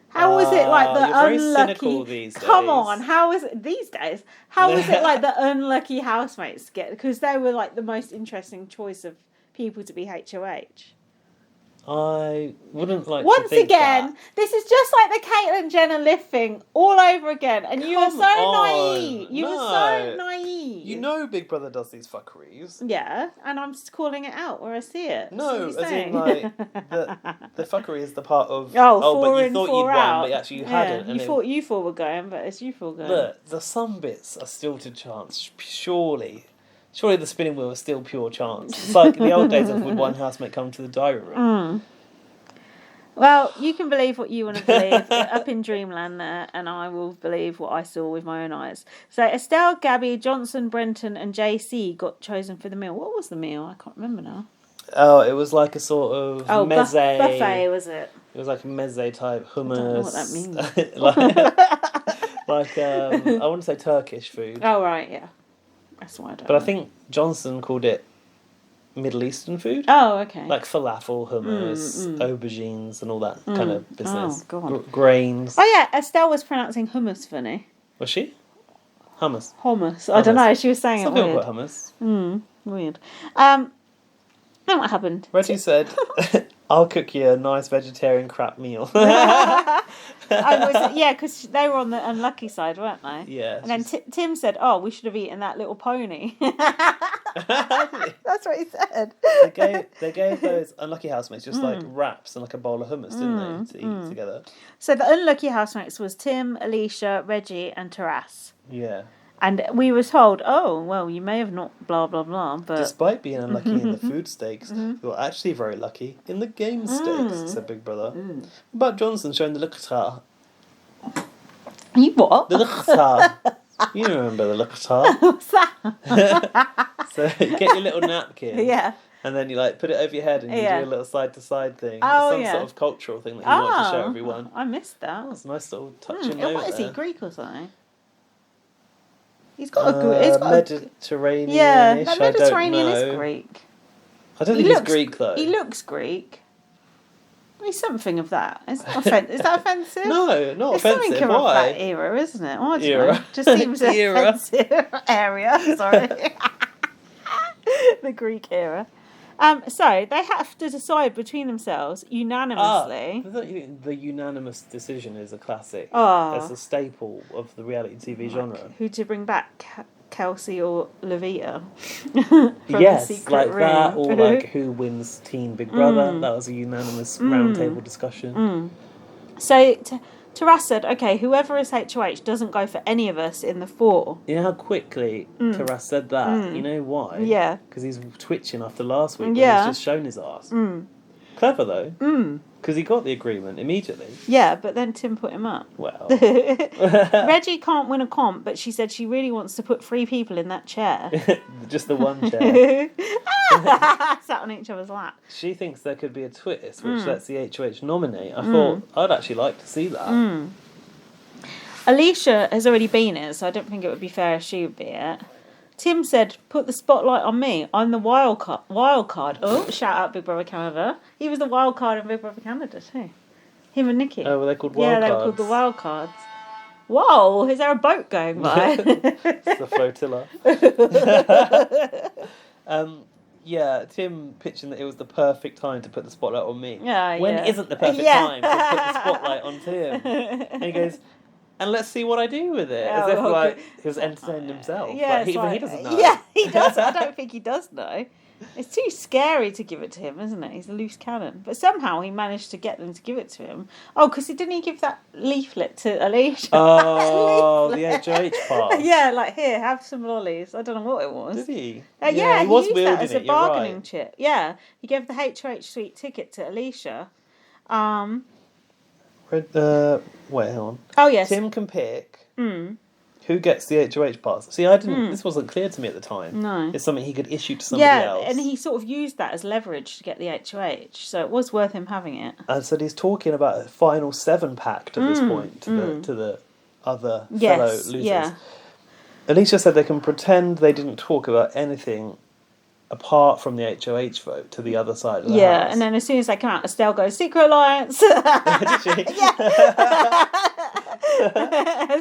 How was it like the unlucky? Come on, how is it these days? How was it like the unlucky housemates get? Because they were like the most interesting choice of people to be HOH. I wouldn't like Once to think again, that. This is just like the Caitlyn Jenner Liv thing all over again. And you were so naive. You were so naive. You know Big Brother does these fuckeries. Yeah, and I'm just calling it out where I see it. No, as in like the fuckery is the part of but you thought you'd won, but actually you hadn't. You thought you four were going, but it's you four going. Look, the some bits are still to chance. Surely the spinning wheel is still pure chance. It's like the old days of would one housemate come to the diary room. Well, you can believe what you want to believe up in dreamland there, and I will believe what I saw with my own eyes. So Estelle, Gabby, Johnson, Brenton and JC got chosen for the meal. What was the meal? I can't remember now. Oh, it was like a sort of meze. Buffet, was it? It was like a meze type hummus. I don't know what that means. I want to say Turkish food. Oh, right, yeah. That's why I don't know. I think Johnson called it Middle Eastern food. Oh, okay. Like falafel, hummus, aubergines, and all that kind of business. Oh, God. Grains. Oh, yeah. Estelle was pronouncing hummus funny. Was she? Hummus. I don't know. She was saying Some it weird. people put hummus. Weird. Then what happened? Reggie said, I'll cook you a nice vegetarian crap meal. Because they were on the unlucky side, weren't they? Yeah. And then Tim said, we should have eaten that little pony. That's what he said. They gave those unlucky housemates just like wraps and like a bowl of hummus, didn't they, to eat together? So the unlucky housemates was Tim, Alicia, Reggie and Taras. Yeah. And we were told, you may have not blah, blah, blah, but... Despite being unlucky in the food stakes, you're actually very lucky in the game stakes, said Big Brother. What about Johnson showing the luckata? You what? The luckata. You remember the luckata. What's that? So you get your little napkin. Yeah. And then you like put it over your head and you do a little side-to-side thing. Oh, it's some sort of cultural thing that you want to show everyone. I missed that. That's a nice little touching moment. What is he, there. Greek or something? He's got a Mediterranean-ish, that Mediterranean is Greek. I don't think he's Greek though. He looks Greek. He's something of that. Is that offensive? No, not it's offensive. Something of that era, isn't it? I don't know. Just seems an offensive area. Sorry. The Greek era. So they have to decide between themselves unanimously. I thought you think the unanimous decision is a classic. It's a staple of the reality TV genre. Who to bring back? Kelsey or Levita. From Yes, the secret like room. that, or like who wins Teen Big Brother. That was a unanimous roundtable discussion. So Taras said, okay, whoever is HOH doesn't go for any of us in the 4. You know how quickly Taras said that? You know why? Yeah. Because he's twitching after last week when Yeah. he's just shown his ass. Clever though. Because he got the agreement immediately. Yeah, but then Tim put him up. Well. Reggie can't win a comp, but she said she really wants to put 3 people in that chair. Just the one chair. Sat on each other's lap. She thinks there could be a twist which lets the HOH nominate. I thought, I'd actually like to see that. Alicia has already been it, so I don't think it would be fair if she would be it. Tim said, put the spotlight on me. I'm the wild card. Oh, shout out Big Brother Canada. He was the wild card in Big Brother Canada too. Him and Nikki. Oh, were they called wild cards? Yeah, they were called the wild cards. Whoa, is there a boat going by? It's the flotilla. Yeah, Tim pitching that it was the perfect time to put the spotlight on me. When isn't the perfect time to put the spotlight on Tim? And he goes, and let's see what I do with it. As if like he was entertaining himself. Yeah, but he doesn't know. Yeah, he does. I don't think he does know. It's too scary to give it to him, isn't it? He's a loose cannon. But somehow he managed to get them to give it to him. Oh, because didn't he give that leaflet to Alicia? Oh, the HOH part. Yeah, like, here, have some lollies. I don't know what it was. Did he? Yeah, he was used wielding that as a bargaining chip. Yeah, he gave the HOH suite ticket to Alicia. Wait, hang on. Oh, yes. Tim can pick who gets the HOH pass. See, I didn't. This wasn't clear to me at the time. No. It's something he could issue to somebody else. Yeah, and he sort of used that as leverage to get the HOH, so it was worth him having it. And so he's talking about a final 7-pack to this point to the other fellow losers. Yeah. Alicia said they can pretend they didn't talk about anything apart from the HOH vote to the other side of the house. And then as soon as they come out, Estelle goes, Secret Alliance! Did she? So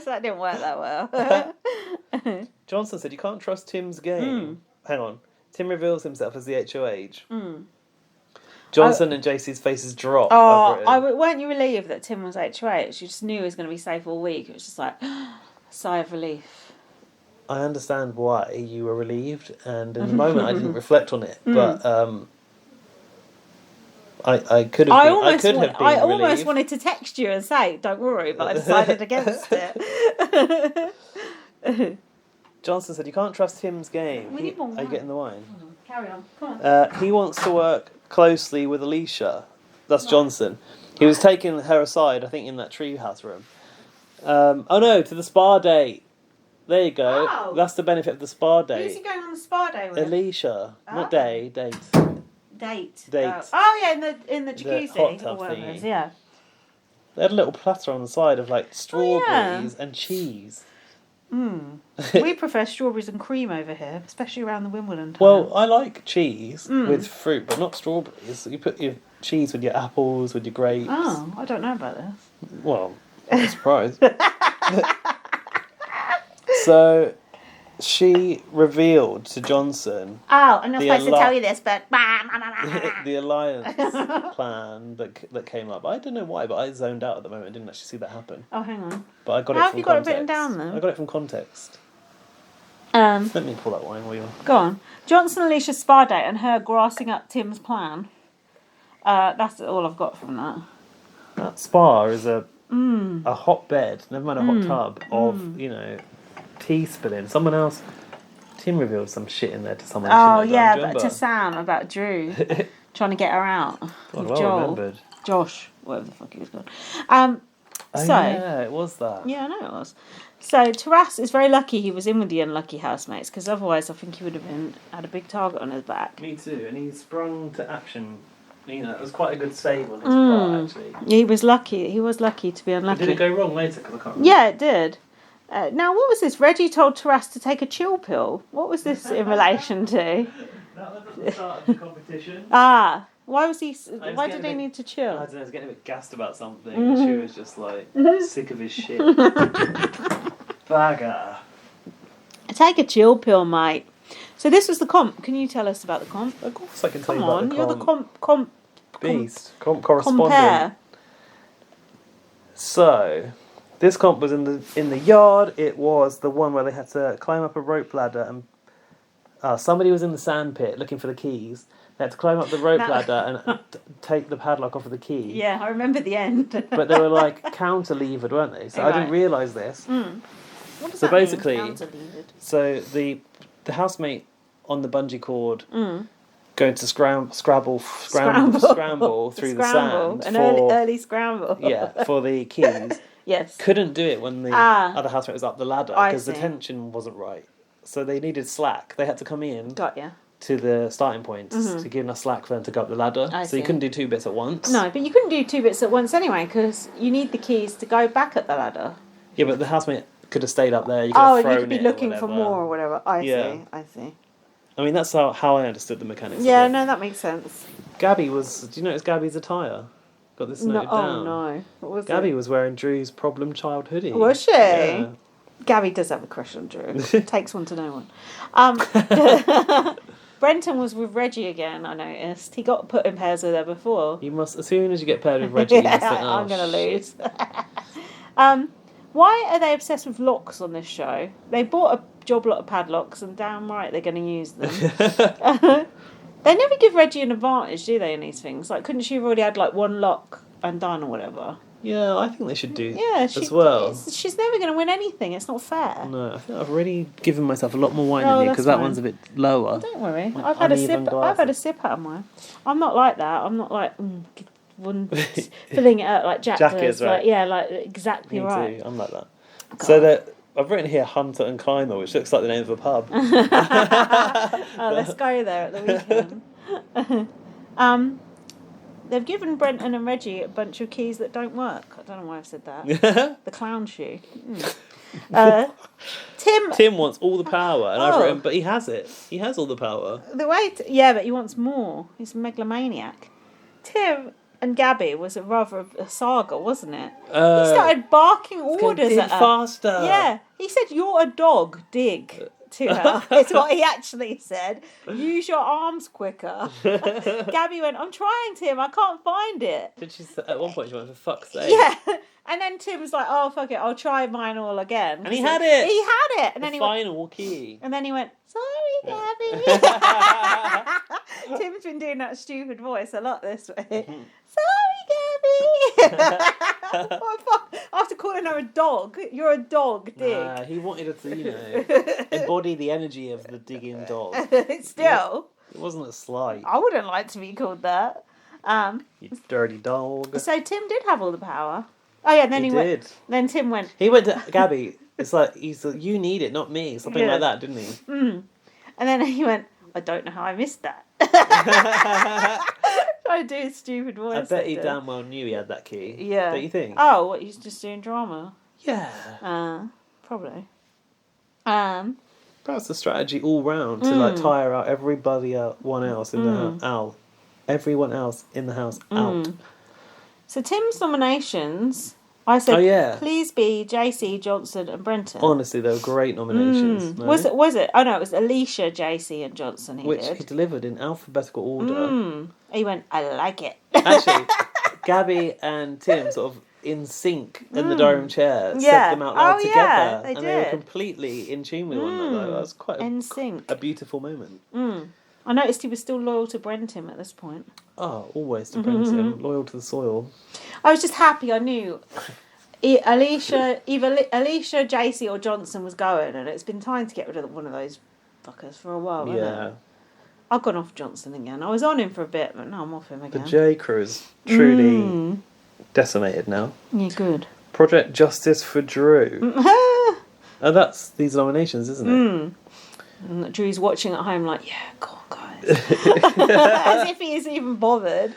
that didn't work that well. Johnson said you can't trust Tim's game. Hang on. Tim reveals himself as the HOH. Johnson and JC's faces drop. Weren't you relieved that Tim was HOH? You just knew he was going to be safe all week. It was just like, sigh of relief. I understand why you were relieved, and in the moment I didn't reflect on it, but I could have been I relieved. almost wanted to text you and say, don't worry, but I decided against it. Johnson said, you can't trust Tim's game. We need more wine. Are you getting the wine? Carry on. Come on. He wants to work closely with Alicia. That's Johnson. He was taking her aside, I think, in that treehouse room. To the spa date. There you go. Oh. That's the benefit of the spa date. Who's he going on the spa day with? Alicia. Not date. Date. Date. In the jacuzzi. hot tub or whatever it thingy. is, yeah. They had a little platter on the side of like strawberries and cheese. We prefer strawberries and cream over here, especially around the Wimbledon time. Well, I like cheese with fruit, but not strawberries. You put your cheese with your apples, with your grapes. Oh, I don't know about this. Well, I'm surprised. So, she revealed to Johnson. Oh, I'm not supposed to tell you this, but the alliance plan that came up. I don't know why, but I zoned out at the moment. I didn't actually see that happen. Oh, hang on. But I got How it from have you got context. it written down then? I got it from context. Let me pull that wine while you're... Go on. Johnson and Alicia's spa date and her grassing up Tim's plan. That's all I've got from that. That spa is a hot bed, never mind a hot tub of, tea spilling. Someone else... Tim revealed some shit in there to someone. Oh, yeah, but to Sam about Drew trying to get her out. God, with well remembered. Josh, whatever the fuck he was called. Yeah, it was that. Yeah, I know it was. So Taras is very lucky he was in with the unlucky housemates, because otherwise I think he would have had a big target on his back. Me too, and he sprung to action. It was quite a good save on his part, actually. He was lucky. He was lucky to be unlucky. Did it go wrong later? Because I can't remember. Yeah, it did. Now, what was this? Reggie told Taras to take a chill pill. What was this in relation to? That was at the start of the competition. Why was he? Why did he need to chill? I don't know. He was getting a bit gassed about something. And she was just like sick of his shit. Bagger. Take a chill pill, mate. So this was the comp. Can you tell us about the comp? Of course, I can tell Come you about on, the you're the comp beast, comp correspondent. Compare. So, This comp was in the yard. It was the one where they had to climb up a rope ladder and somebody was in the sandpit looking for the keys. They had to climb up the rope ladder and take the padlock off of the key. Yeah, I remember the end. But they were like counter-levered, weren't they? So I didn't realise this. What does So that basically, mean, counter-levered? So the housemate on the bungee cord going to scramble through the sand. An early scramble. Yeah, for the keys. Yes. Couldn't do it when the other housemate was up the ladder because the tension wasn't right. So they needed slack. They had to come in. Got ya. To the starting point to give enough slack for them to go up the ladder. So you couldn't do 2 bits at once. No, but you couldn't do 2 bits at once anyway because you need the keys to go back at the ladder. Yeah, but the housemate could have stayed up there. You could have thrown you could be it looking or for more or whatever. I see. I mean, that's how I understood the mechanics. Yeah, of it. no, that makes sense. Gabby was... Do you notice Gabby's attire? Got this noted down. Oh, no. What was Gabby was wearing Drew's problem child hoodie. Was she? Yeah. Gabby does have a crush on Drew. Takes one to know one. Brenton was with Reggie again, I noticed. He got put in pairs with her before. You must... As soon as you get paired with Reggie, you must think, I'm going to lose. Why are they obsessed with locks on this show? They bought a job lot of padlocks and damn right they're going to use them. They never give Reggie an advantage, do they, in these things? Like, couldn't she have already had, like, one lock and done or whatever? Yeah, I think they should do as well. She's never going to win anything. It's not fair. No, I think I've already given myself a lot more wine than you because that one's a bit lower. Don't worry. I've had a sip out of mine. I'm not like that. I'm not like filling it out like Jack does. Right. Like exactly Me right. too. I'm like that. God. So I've written here Hunter and Climber, which looks like the name of a pub. Let's go there at the weekend. They've given Brenton and Reggie a bunch of keys that don't work. I don't know why I've said that. The clown shoe. Tim wants all the power, and I've written, but he has it. He has all the power. But he wants more. He's a megalomaniac. Tim and Gabby was rather a saga, wasn't it? He started barking orders at her. Faster. Yeah, he said, "You're a dog. Dig." To her. It's what he actually said. Use your arms quicker. Gabby went, "I'm trying, Tim. I can't find it." Did she? At one point, she went, "For fuck's sake." Yeah. And then Tim was like, "Oh, fuck it. I'll try mine all again." And he had it. He had it. And the then final key. And then he went, "Sorry, Gabby." Tim's been doing that stupid voice a lot this week. Sorry, Gabby. What fuck? After calling her a dog, you're a dog, dig. Nah, he wanted her to, embody the energy of the digging dog. Still. It wasn't a slight. I wouldn't like to be called that. You dirty dog. So Tim did have all the power. Oh yeah, and then he went. Then Tim went. He went to Gabby. It's like he's like, you need it, not me. Something like that, didn't he? And then he went, "I don't know how I missed that." Trying to do a stupid voice. I bet he damn well knew he had that key. Yeah. Don't you think? Oh, what, he's just doing drama? Yeah. Probably. Perhaps the strategy all round to like tire out everybody one else in the house. Everyone else in the house out. So Tim's nominations, I said, please be JC, Johnson and Brenton. Honestly, they were great nominations. No? Was it? Oh no, it was Alicia, JC and Johnson he delivered in alphabetical order. He went, "I like it." Actually, Gabby and Tim sort of in sync in the dining room chair said them out loud together. Yeah, they were completely in tune with one another. That was quite a beautiful moment. I noticed he was still loyal to Brenton at this point. Oh, always to Brenton. Loyal to the soil. I was just happy I knew either Alicia, JC or Johnson was going, and it's been time to get rid of one of those fuckers for a while, hasn't it? I've gone off Johnson again. I was on him for a bit, but now I'm off him again. The J crew is truly decimated now. Yeah, good. Project Justice for Drew. That's these nominations, isn't it? And Drew's watching at home like, yeah, go on, guys. As if he is even bothered.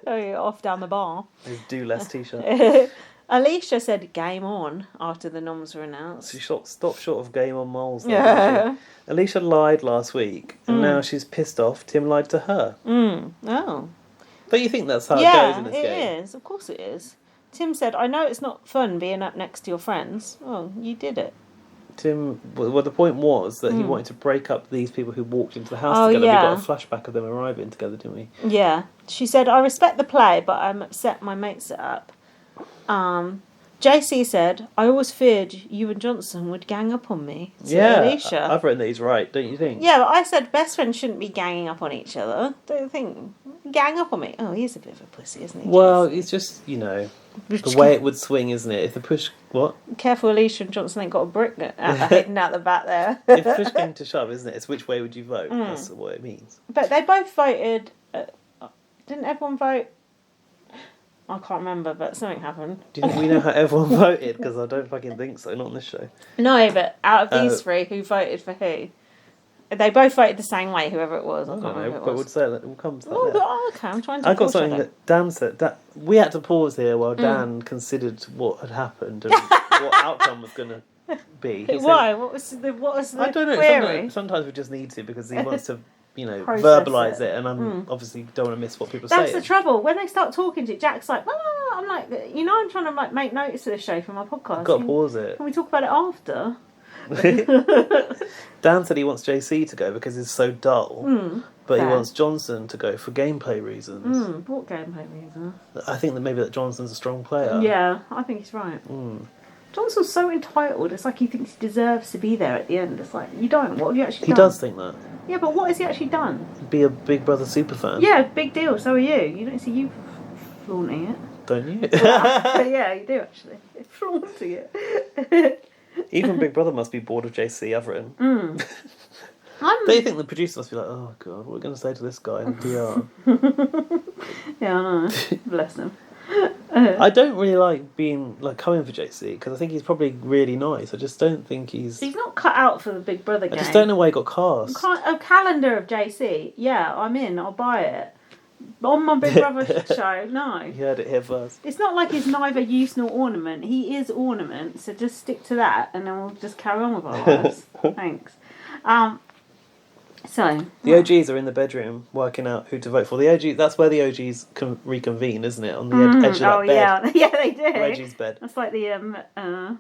Off down the bar. His Do Less t-shirt. Alicia said game on after the noms were announced. She stopped short of game on moles. Yeah. Alicia lied last week, and now she's pissed off. Tim lied to her. Oh. Don't you think that's how it goes in this game? Yeah, it is. Of course it is. Tim said, "I know it's not fun being up next to your friends." Well, you did it. Tim, well, the point was that he wanted to break up these people who walked into the house together. Yeah. We got a flashback of them arriving together, didn't we? Yeah. She said, "I respect the play, but I'm upset my mates are up." JC said, I always feared you and Johnson would gang up on me. Alicia. I've written that he's right, don't you think? Yeah, but I said best friends shouldn't be ganging up on each other. Don't you think? Gang up on me. Oh, he's a bit of a pussy, isn't he? Well, JC? it's just, the way it would swing, isn't it? If the push... What? Careful, Alicia and Johnson ain't got a brick hidden out the back there. If push came to shove, isn't it? It's which way would you vote? That's what it means. But they both voted... didn't everyone vote? I can't remember, but something happened. Do you think we know how everyone voted? Because I don't fucking think so, not on this show. No, but out of these three, who voted for who? They both voted the same way, whoever it was. I can't remember who it was. But we'll say that. We'll come to that. Okay, I'm trying to... I got something that Dan said. We had to pause here while Dan considered what had happened and what outcome was going to be. Why? What was the I don't know. query? Sometimes we just need to because he wants to... Process verbalise it, and I'm obviously don't want to miss what people say. That's the trouble. When they start talking to it, Jack's like, I'm like, I'm trying to make notice of this show for my podcast. I've got to pause it. Can we talk about it after? Dan said he wants JC to go because he's so dull, but he wants Johnson to go for gameplay reasons. What gameplay reason? I think that maybe Johnson's a strong player. Yeah, I think he's right. Johnson's so entitled. It's like he thinks he deserves to be there at the end. It's like, you don't. What have you actually done? He does think that. Yeah, but what has he actually done? Be a Big Brother superfan. Yeah, big deal. So are you. You don't see you flaunting it. Don't you? Yeah, you do actually. Flaunting it. Even Big Brother must be bored of JC, I've written. Don't you think the producer must be like, oh God, what are we going to say to this guy in PR? Yeah, I know. Bless him. I don't really like coming for JC because I think he's probably really nice. I just don't think he's not cut out for the Big Brother game. I just don't know why he got cast. A calendar of JC. Yeah, I'm in. I'll buy it. On my Big Brother show, no. You heard it here first. It's not like he's neither use nor ornament. He is ornament, so just stick to that, and then we'll just carry on with our lives. Thanks. So the OGs are in the bedroom working out who to vote for. The OG, that's where the OGs can reconvene, isn't it? On the edge of that bed. Yeah, they do. Reggie's bed. That's like the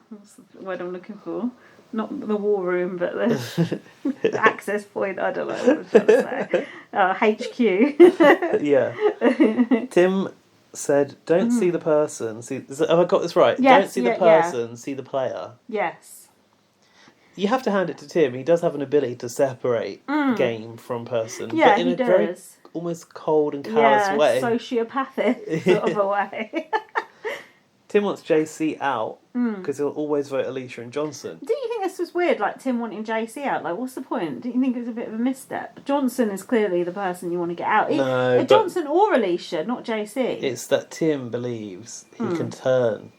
what's the word I'm looking for? Not the war room, but the access point. I don't know what I'm trying to say. HQ. Yeah. Tim said, "Don't see the person. Have I got this right? Yes, don't see the person. See the player." Yes. You have to hand it to Tim. He does have an ability to separate game from person. Yeah, but in he a does. Very almost cold and callous way. Sociopathic sort of a way. Tim wants JC out because he'll always vote Alicia and Johnson. Do you think this was weird, like Tim wanting JC out? Like, what's the point? Do you think it was a bit of a misstep? Johnson is clearly the person you want to get out. No, Johnson or Alicia, not JC. It's that Tim believes he can turn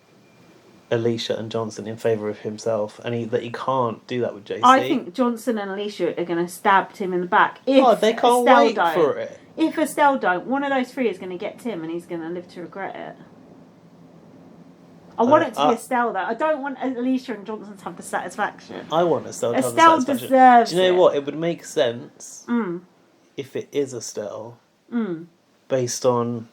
Alicia and Johnson in favour of himself, and that he can't do that with JC. I think Johnson and Alicia are going to stab Tim in the back. If they can't Estelle wait don't. for it. If Estelle don't, one of those three is going to get Tim, and he's going to live to regret it. I want it to be Estelle, though. I don't want Alicia and Johnson to have the satisfaction. I want Estelle to have the Estelle satisfaction. deserves Do you know it. what? It would make sense if it is Estelle, based on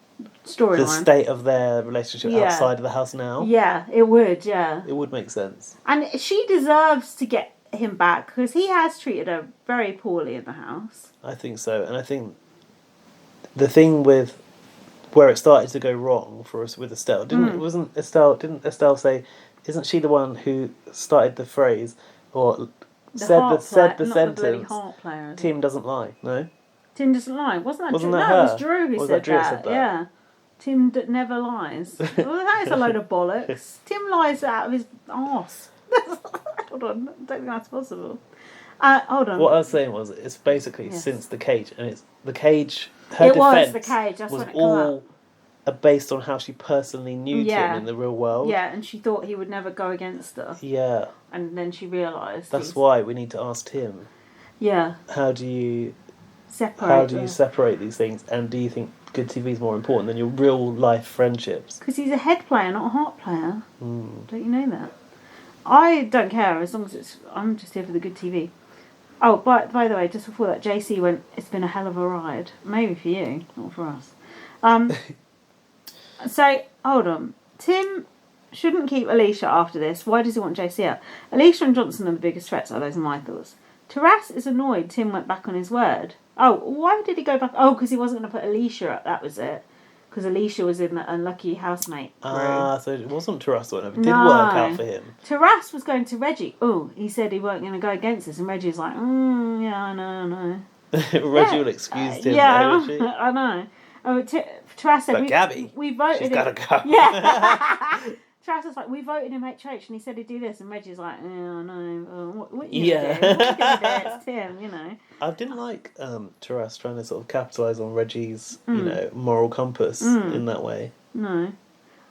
Storyline. the state of their relationship outside of the house now. Yeah, it would, yeah. It would make sense. And she deserves to get him back, because he has treated her very poorly in the house. I think so. And I think the thing with where it started to go wrong for us with Estelle, didn't Estelle say, isn't she the one who started the phrase or said the sentence, Tim doesn't lie, no? Tim doesn't lie. Wasn't that Drew? That no, her? It was Drew who said that. Yeah. Tim never lies. Well, that is a load of bollocks. Tim lies out of his arse. Hold on. I don't think that's possible. Hold on. What I was saying was, it's basically since the cage, and it's the cage. Her defense was the cage. That's was when it all based on how she personally knew Tim in the real world. Yeah, and she thought he would never go against her. Yeah. And then she realised. That's why we need to ask Tim. Yeah. How do you separate these things? And do you think good TV is more important than your real life friendships? Because he's a head player, not a heart player. Don't you know that? I don't care as long as I'm just here for the good TV. Oh, by the way, just before that, JC went, it's been a hell of a ride. Maybe for you, not for us. So, hold on. Tim shouldn't keep Alicia after this. Why does he want JC out? Alicia and Johnson are the biggest threats. Those are my thoughts. Taras is annoyed Tim went back on his word. Oh, why did he go back? Oh, because he wasn't going to put Alicia up. That was it. because Alicia was in the unlucky housemate crew. So it wasn't Taras or whatever. It did No. work out for him. Taras was going to Reggie. Oh, he said he weren't going to go against us, and Reggie was like, yeah, I know. Reggie will excuse him. Yeah, Won't she? I know. Oh, Taras said, But Gabby, we voted she's him. got to go. Yeah. Taras was like, we voted him HH, and he said he'd do this, and Reggie's like, yeah, I know. What you going to do? What you going to do? It's Tim, you know. I didn't like Taras trying to sort of capitalise on Reggie's, moral compass in that way. No.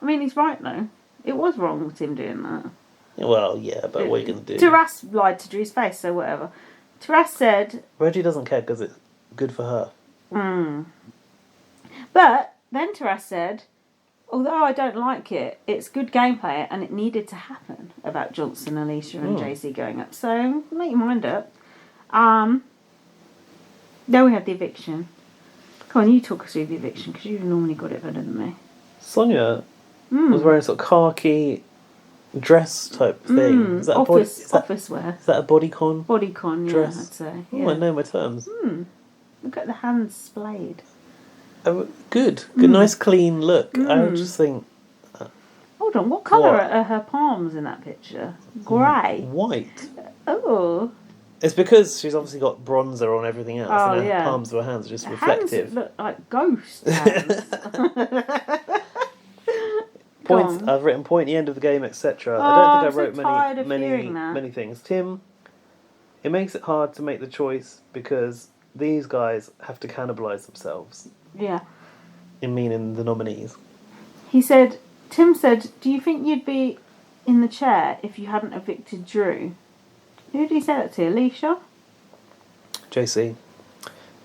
I mean, he's right, though. It was wrong with him doing that. Well, yeah, but what are you going to do? Taras lied to Drew's face, so whatever. Taras said... Reggie doesn't care because it's good for her. But then Taras said, although I don't like it, it's good gameplay and it needed to happen about Johnson, Alicia and JC going up. So, make your mind up. Then we had the eviction. Come on, you talk us through the eviction because you've normally got it better than me. Sonia was wearing sort of khaki dress type thing. Is that office wear. Is that a bodycon? Bodycon, dress? Yeah, I'd say. Oh, Yeah. I know my terms. Look at the hands splayed. Oh, good, nice clean look. I would just think Hold on, what colour are her palms in that picture? Grey. white. Oh. It's because she's obviously got bronzer on everything else, and her yeah. palms of her hands are just Her reflective. hands look like ghost hands. Points. I've written pointy end of the game, etc. I don't think I tired wrote of hearing many things. Tim, it makes it hard to make the choice because these guys have to cannibalise themselves. Yeah. In meaning the nominees. Tim said, do you think you'd be in the chair if you hadn't evicted Drew? Who did he say that to? Alicia? JC.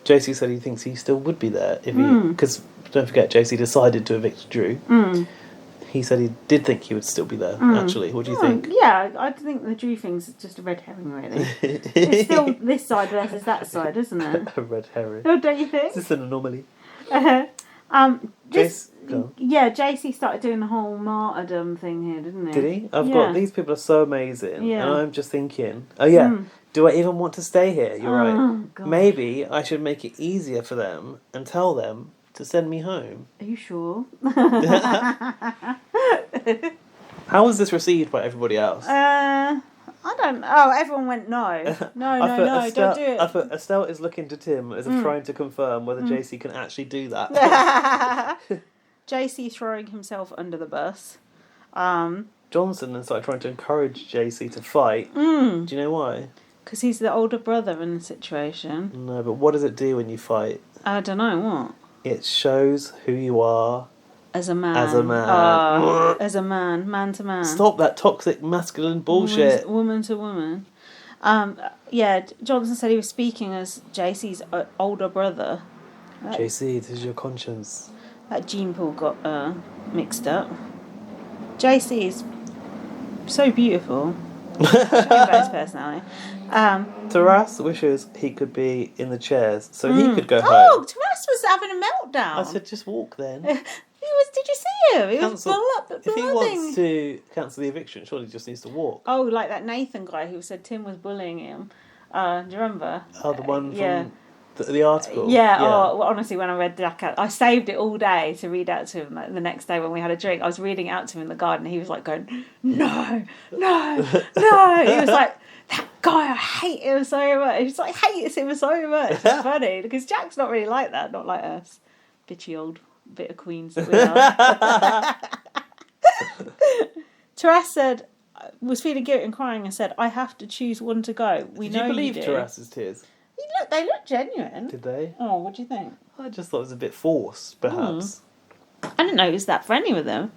JC said he thinks he still would be there if he... Because, don't forget, JC decided to evict Drew. He said he did think he would still be there, actually. What do you think? Yeah, I think the Drew thing's just a red herring, really. It's still this side versus that side, isn't it? A red herring. Oh, don't you think? Is this an anomaly? JC started doing the whole martyrdom thing here, didn't he? Did he? I've got these people are so amazing, Yeah. and I'm just thinking, do I even want to stay here? You're right. God. Maybe I should make it easier for them and tell them to send me home. Are you sure? How was this received by everybody else? I don't know. Oh, everyone went no. No, don't do it. I thought Estelle is looking to Tim as if trying to confirm whether JC can actually do that. JC throwing himself under the bus. Johnson then started trying to encourage JC to fight. Do you know why? Because he's the older brother in the situation. No, but what does it do when you fight? I don't know, what? It shows who you are. As a man. As a man. As a man to man. Stop that toxic masculine bullshit. Woman to woman. Johnson said he was speaking as JC's older brother. JC, this is your conscience. That gene pool got mixed up. JC is so beautiful. Showing about his personality. Taras wishes he could be in the chairs so he could go home. Oh, Taras was having a meltdown. I said, just walk then. Did you see him? He was If he wants to cancel the eviction, surely he just needs to walk. Oh, like that Nathan guy who said Tim was bullying him. Do you remember? Oh, the one from the article? Yeah. Oh, well, honestly, when I read that, I saved it all day to read out to him. Like, the next day when we had a drink, I was reading it out to him in the garden. He was like going, no. He was like, that guy, I hate him so much. He was like, hates him so much. It's funny because Jack's not really like that, not like us. Bitchy old bit of queens that we are. Taras said, was feeling guilty and crying and said, I have to choose one to go. Did you believe Taras's tears? They look genuine. Did they? Oh, what do you think? I just thought it was a bit forced, perhaps. I didn't know it was that friendly with them.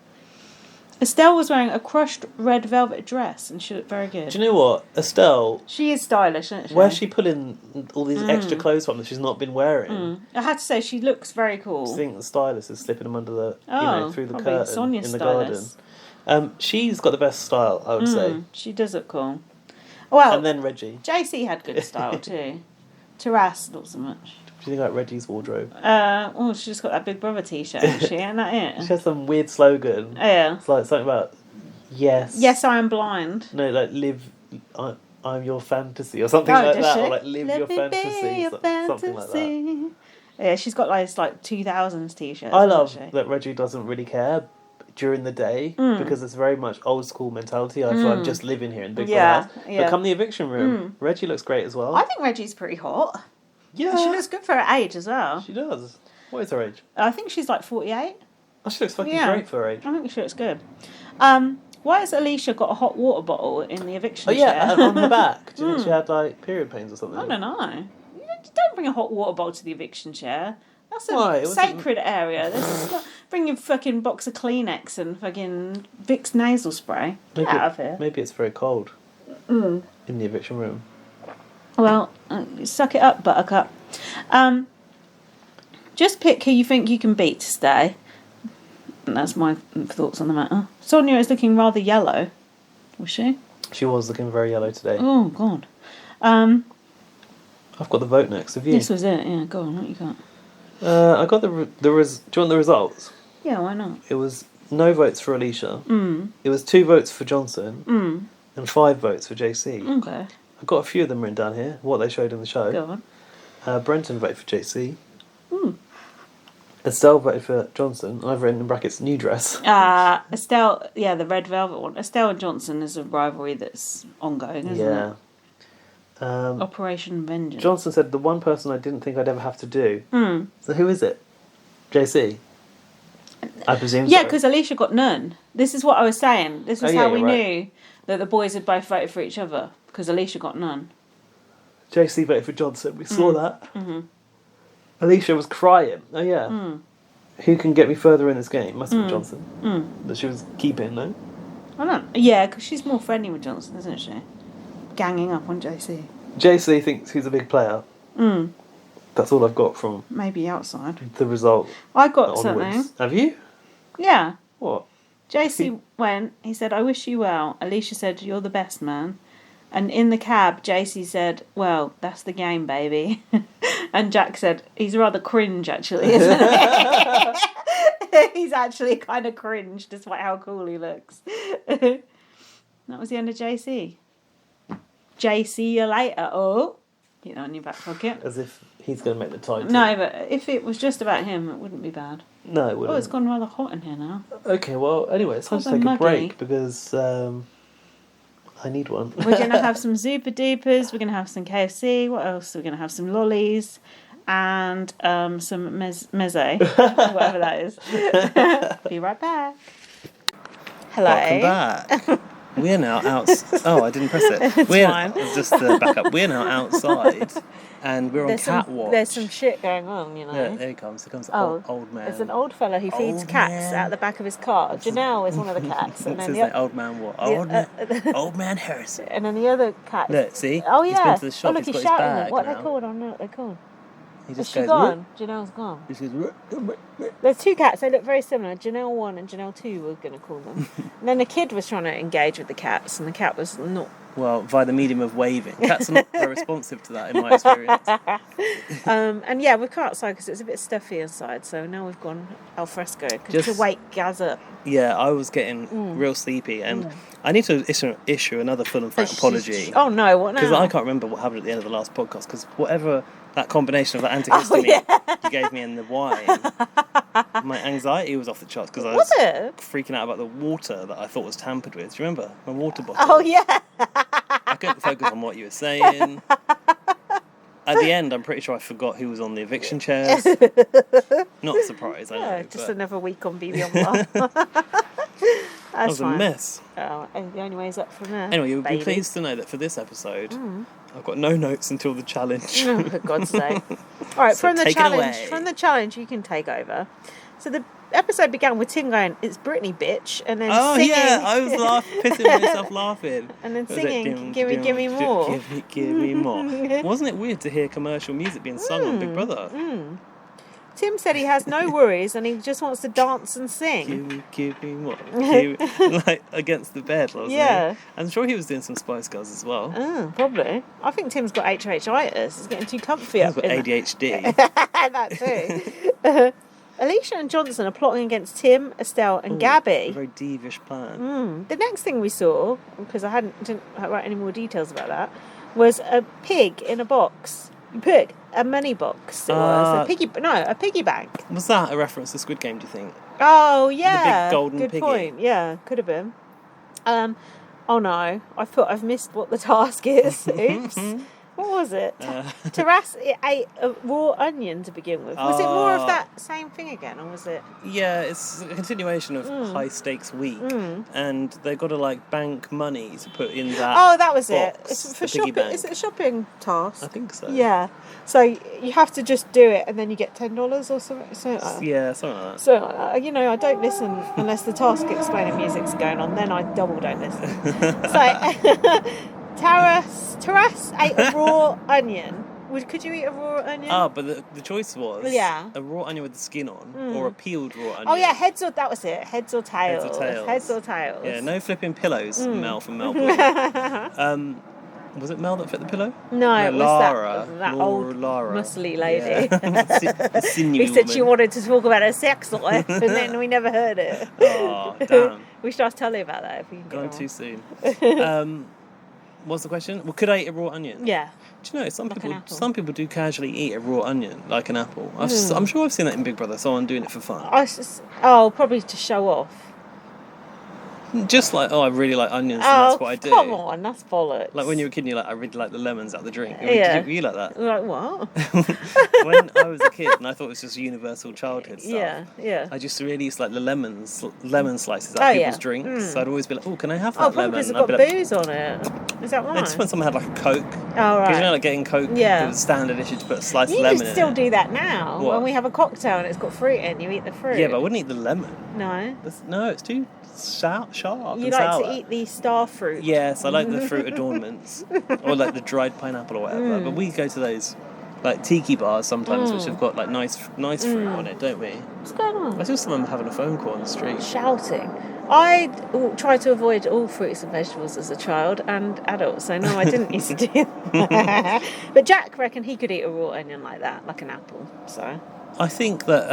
Estelle was wearing a crushed red velvet dress and she looked very good. Do you know what? Estelle... She is stylish, isn't she? Where's she pulling all these extra clothes from that she's not been wearing? I had to say, she looks very cool. I think the stylist is slipping them under the, through the probably curtain Sonia's in the stylist. garden. She's got the best style, I would say. She does look cool. Well, and then Reggie. JC had good style too. Taras, not so much. What do you think about Reggie's wardrobe? She just got that Big Brother t-shirt, hasn't she? Ain't that it? She has some weird slogan. Yeah. It's like something about, Yes, I am blind. No, like, I'm your fantasy, or something like that. Or like, live your fantasy. Your Something like that. Yeah, she's got like 2000s t-shirts. I love hasn't she? that Reggie doesn't really care during the day because it's very much old school mentality. I feel I'm just living here in the big brother house. But come the eviction room, Reggie looks great as well. I think Reggie's pretty hot. Yeah. She looks good for her age as well. She does. What is her age? I think she's like 48. Oh, she looks fucking great for her age. I think she looks good. Why has Alicia got a hot water bottle in the eviction chair? On her back. Do you think she had like period pains or something? I don't know. You don't bring a hot water bottle to the eviction chair. That's a Why? sacred area. Bring your fucking box of Kleenex and fucking Vicks nasal spray. Get out of here. Maybe it's very cold in the eviction room. Well, suck it up, Buttercup. Just pick who you think you can beat to stay. And that's my thoughts on the matter. Sonia is looking rather yellow. Was she? She was looking very yellow today. Oh, God. I've got the vote next. Have you? This was it. Yeah, go on. What you got? I got do you want the results? Yeah, why not? It was no votes for Alicia. It was 2 votes for Johnson. And 5 votes for JC. Okay. I've got a few of them written down here, what they showed in the show. Go on. Brenton voted for JC. Estelle voted for Johnson, and I've written in brackets, new dress. Estelle, the red velvet one. Estelle and Johnson is a rivalry that's ongoing, isn't it? Operation Vengeance. Johnson said, the one person I didn't think I'd ever have to do. So who is it? JC? I presume Yeah, so. because Alicia got none. This is what I was saying. This was how we knew that the boys had both voted for each other, because Alicia got none. JC voted for Johnson, we saw that. Alicia was crying. Oh yeah. Who can get me further in this game? Must have been Johnson. That she was keeping, no? I don't. Yeah, because she's more friendly with Johnson, isn't she? Ganging up on JC. JC thinks he's a big player. That's all I've got from maybe outside the result. I got something. Have you? Yeah. What? JC went. He said, "I wish you well." Alicia said, "You're the best man." And in the cab, JC said, "Well, that's the game, baby." And Jack said, "He's rather cringe, actually, isn't he?" He's actually kind of cringe, despite how cool he looks. That was the end of JC. JC you later. Oh, get that in your back pocket. As if he's going to make the title. No, but if it was just about him, it wouldn't be bad. No, it wouldn't. Oh, it's gone rather hot in here now. Okay, well, anyway, it's time to take a break because I need one. We're going to have some Super Dupers, we're going to have some KFC, what else? We're going to have some lollies and some meze, whatever that is. Be right back. Hello. Welcome back. We're now out. Oh, I didn't press it. We're fine. Just back up. We're now outside, and we're on catwalk. There's some shit going on, you know. Yeah, there he comes. Here comes the old man. There's an old fella who feeds cats out the back of his car. Janelle is one of the cats. And then old man what? Old man Harrison. And then the other cat. Look, see? Oh yeah. He's been to the shop. Oh look, he's got shouting his bag them. What now. are they called? I don't know what they're called. He just Is she gone? Janelle's gone. He goes, There's 2 cats, they look very similar. Janelle 1 and Janelle 2 we're going to call them. And then the kid was trying to engage with the cats and the cat was not... Well, via the medium of waving. Cats are not very responsive to that in my experience. And yeah, we've come outside because it's a bit stuffy inside, so now we've gone al fresco because to wake Gaz up. Yeah, I was getting real sleepy and I need to issue another full and frank apology. Oh no, what now? Because I can't remember what happened at the end of the last podcast because whatever that combination of that antihistamine you gave me and the wine, my anxiety was off the charts because I was freaking out about the water that I thought was tampered with. Do you remember? My water bottle. Oh yeah. I couldn't focus on what you were saying. At the end, I'm pretty sure I forgot who was on the eviction chairs. Not a surprise, I know. Just another week on BB on That was a mess. Oh, and the only way is up from there. Anyway, you'll be pleased to know that for this episode, I've got no notes until the challenge. Oh, for God's sake. All right, so from the challenge, you can take over. So the episode began with Tim going, "It's Britney, bitch," and then singing. Yeah, I was pissing myself laughing. And then singing, Gimme More. Gimme More. Wasn't it weird to hear commercial music being sung on Big Brother? Tim said he has no worries and he just wants to dance and sing. Give me more. Like against the bed, wasn't he? I'm sure he was doing some Spice Girls as well. Probably. I think Tim's got HHitis. He's getting too comfy up. He's got ADHD. That too. Alicia and Johnson are plotting against Tim, Estelle and Gabby. A very devious plan. The next thing we saw, because I didn't write any more details about that, was a pig in a box. You put a money box. It was a piggy bank. Was that a reference to Squid Game, do you think? Oh yeah, the big golden good piggy. point. Yeah, could have been. Oh no, I've missed what the task is. Oops. What was it? Taras ate a raw onion to begin with. Was it more of that same thing again, or was it? Yeah, it's a continuation of high stakes week, and they've got to like bank money to put in that. Oh, that was box, it. It's for shopping. Is it a shopping task? I think so. Yeah. So you have to just do it, and then you get $10 or something. Yeah, something like that. So I don't listen unless the task explaining music's going on. Then I double don't listen. So. Taras ate a raw onion. Could you eat a raw onion? Ah, but the choice was a raw onion with the skin on or a peeled raw onion. Oh yeah, that was it. Heads or tails. Heads or tails. Yeah, no flipping pillows, Mel from Melbourne. Was it Mel that fit the pillow? No, it Lara. was that old muscly lady. Yeah. Who said she wanted to talk about her sex life, and then we never heard it. Oh, damn. We should ask Tully about that if we can get Gone on. too soon. What's the question? Well, could I eat a raw onion? Yeah. Do you know some people do casually eat a raw onion like an apple? I'm sure I've seen that in Big Brother. Someone doing it for fun. Probably to show off. Just like, I really like onions, and that's what I do. Come on, that's bollocks. Like when you were a kid, you're like, I really like the lemons out of the drink. Yeah. Were you like that? Like what? When I was a kid, and I thought it was just universal childhood stuff. Yeah. I just really used to like the lemon slices out of people's drinks. So I'd always be like, can I have that probably lemon? because it's got booze on it. Is that right? Just when someone had like a Coke. Oh, right. Because like getting Coke, it was standard issue to put a slice of lemon in it. You still do that now. What? When we have a cocktail and it's got fruit in, you eat the fruit. Yeah, but I wouldn't eat the lemon. No. No, it's too sharp You and like sour. to eat the star fruit. Yes, I like the fruit adornments. Or like the dried pineapple or whatever. But we go to those like tiki bars sometimes which have got like nice fruit on it, don't we? What's going on? I saw someone having a phone call on the street. Shouting. I tried to avoid all fruits and vegetables as a child and adult, so no, I didn't used to do that. But Jack reckoned he could eat a raw onion like that, like an apple. So I think that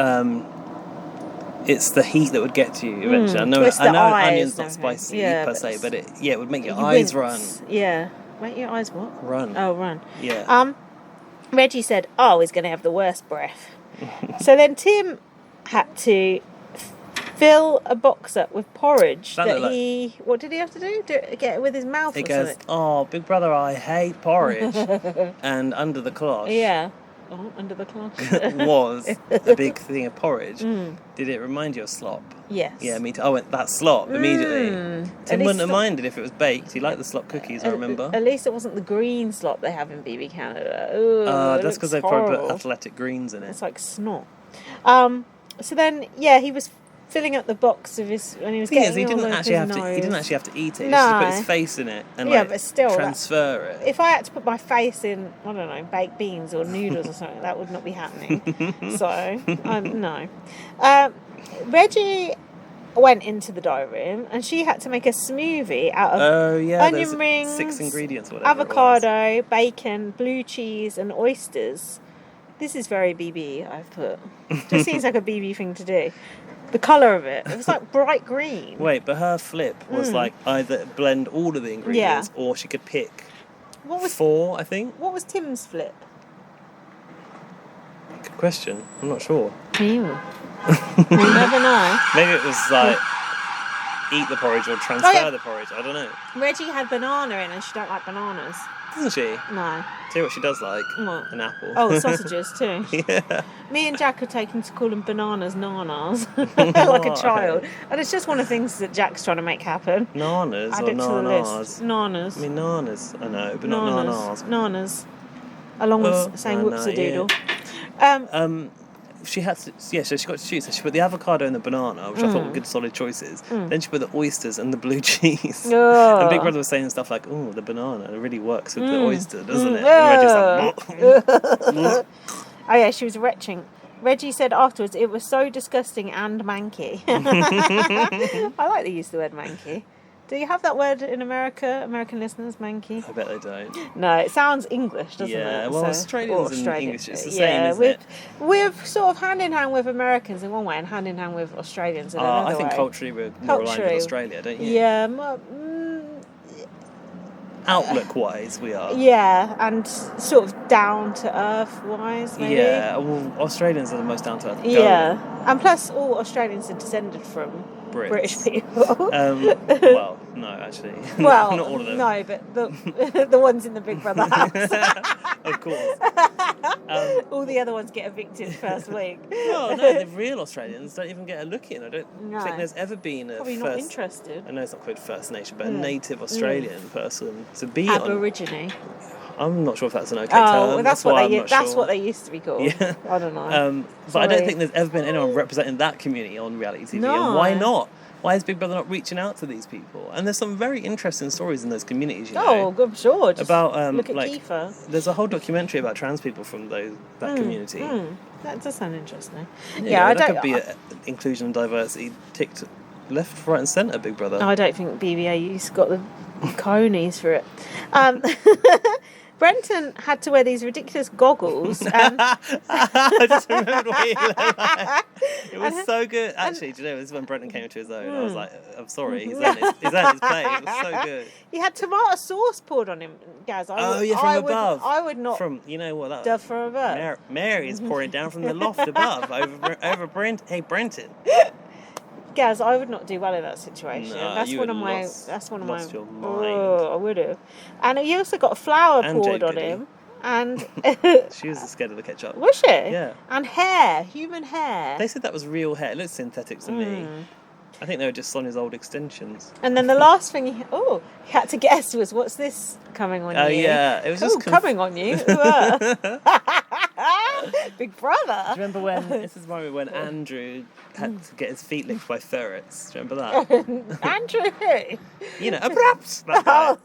it's the heat that would get to you eventually. I know onion's not spicy per se, but it would make your eyes run. Yeah. Make your eyes what? Run. Oh, run. Yeah. Reggie said, he's going to have the worst breath. So then Tim had to fill a box up with porridge what did he have to do? Get it with his mouth or something? He goes, Big Brother, I hate porridge. And under the cloth. Yeah. Oh, under the cloth. was a big thing of porridge. Did it remind you of slop? Yes. Yeah, me too. I went, that's slop immediately. Tim wouldn't have minded if it was baked. He liked the slop cookies, I remember. At least it wasn't the green slop they have in BB Canada. Ooh, that's because they probably put athletic greens in it. It's like snot. So then, he was filling up the box of his when he was getting he didn't actually have to eat it. He No. just put his face in it and but still, transfer it. If I had to put my face in, I don't know, baked beans or noodles or something, that would not be happening. So no. Reggie went into the diary room and she had to make a smoothie out of onion rings, 6 ingredients, or whatever. Avocado, bacon, blue cheese, and oysters. This is very BB. I've put. Just seems like a BB thing to do. The colour of it was like bright green. Wait, but her flip was like either blend all of the ingredients or she could pick 4, I think. What was Tim's flip? Good question. I'm not sure. You never know. Maybe it was like eat the porridge or transfer the porridge. I don't know. Reggie had banana in and she don't like bananas. Doesn't she? No. Tell you what she does like. What? An apple. Oh, sausages too. Yeah. Me and Jack are taking to call them bananas nanas. Like a child. And it's just one of the things that Jack's trying to make happen. Nanas Add or it to the list. Nanas. I mean nanas, I know, but not nanas. Nanas. Along with saying whoops-a-doodle. She had to, so she got to choose. So she put the avocado and the banana, which I thought were good solid choices. Then she put the oysters and the blue cheese. And Big Brother was saying stuff like, the banana really works with the oyster, doesn't it? And Reggie's like, oh yeah, she was retching. Reggie said afterwards it was so disgusting and manky. I like the use of the word manky. Do you have that word in America, American listeners, manky? I bet they don't. No, it sounds English, doesn't it? Yeah, well, Australians and English, it's the same, isn't it? We're sort of hand in hand with Americans in one way and hand in hand with Australians in another way. I think culturally we're more aligned with Australia, don't you? Yeah. outlook-wise, we are. Yeah, and sort of down to earth wise, maybe. Yeah, well, Australians are the most down to earth. Yeah, and plus all Australians are descended from British people. Well, no, actually. Well, not all of them. No, but the ones in the Big Brother house. Of course. All the other ones get evicted first week. No, the real Australians don't even get a look in. I don't No. think there's ever been a Probably first... not interested. I know it's not called First Nation, but a native Australian person to be Aborigine. I'm not sure if that's an okay Oh, term. well, that's what sure. what they used to be called. Yeah. I don't know. But I don't think there's ever been anyone representing that community on reality TV. No. And why not? Why is Big Brother not reaching out to these people? And there's some very interesting stories in those communities, you know. Oh, I'm sure. Just about look at like Kiefer. there's a whole documentary about trans people from that community. That does sound interesting. Yeah, I don't. Could be inclusion and diversity ticked left, right, and centre. Big Brother. I don't think BBAU's got the conies for it. Brenton had to wear these ridiculous goggles. I just remembered what he looked like. It was so good. Actually, do you know, this is when Brenton came into his own. I was like, I'm sorry, he's earned his play. It was so good. He had tomato sauce poured on him, Gaz. From above. I would not. From, you know what? Dove from above. Mary's pouring down from the loft above over Brent. Hey, Brenton. Gaz, I would not do well in that situation. No, That's you one of my. lost your mind. Oh, I would have. And he also got a flour poured on him, and she was scared of the ketchup. Was she? Yeah. And hair, human hair. They said that was real hair. It looked synthetic to me. I think they were just Sonia's old extensions. And then the last thing he had to guess was, what's this coming on you? Oh yeah, it was just coming on you. Big Brother. Do you remember when Andrew had to get his feet licked by ferrets? Do you remember that? Andrew who? You know, perhaps that guy.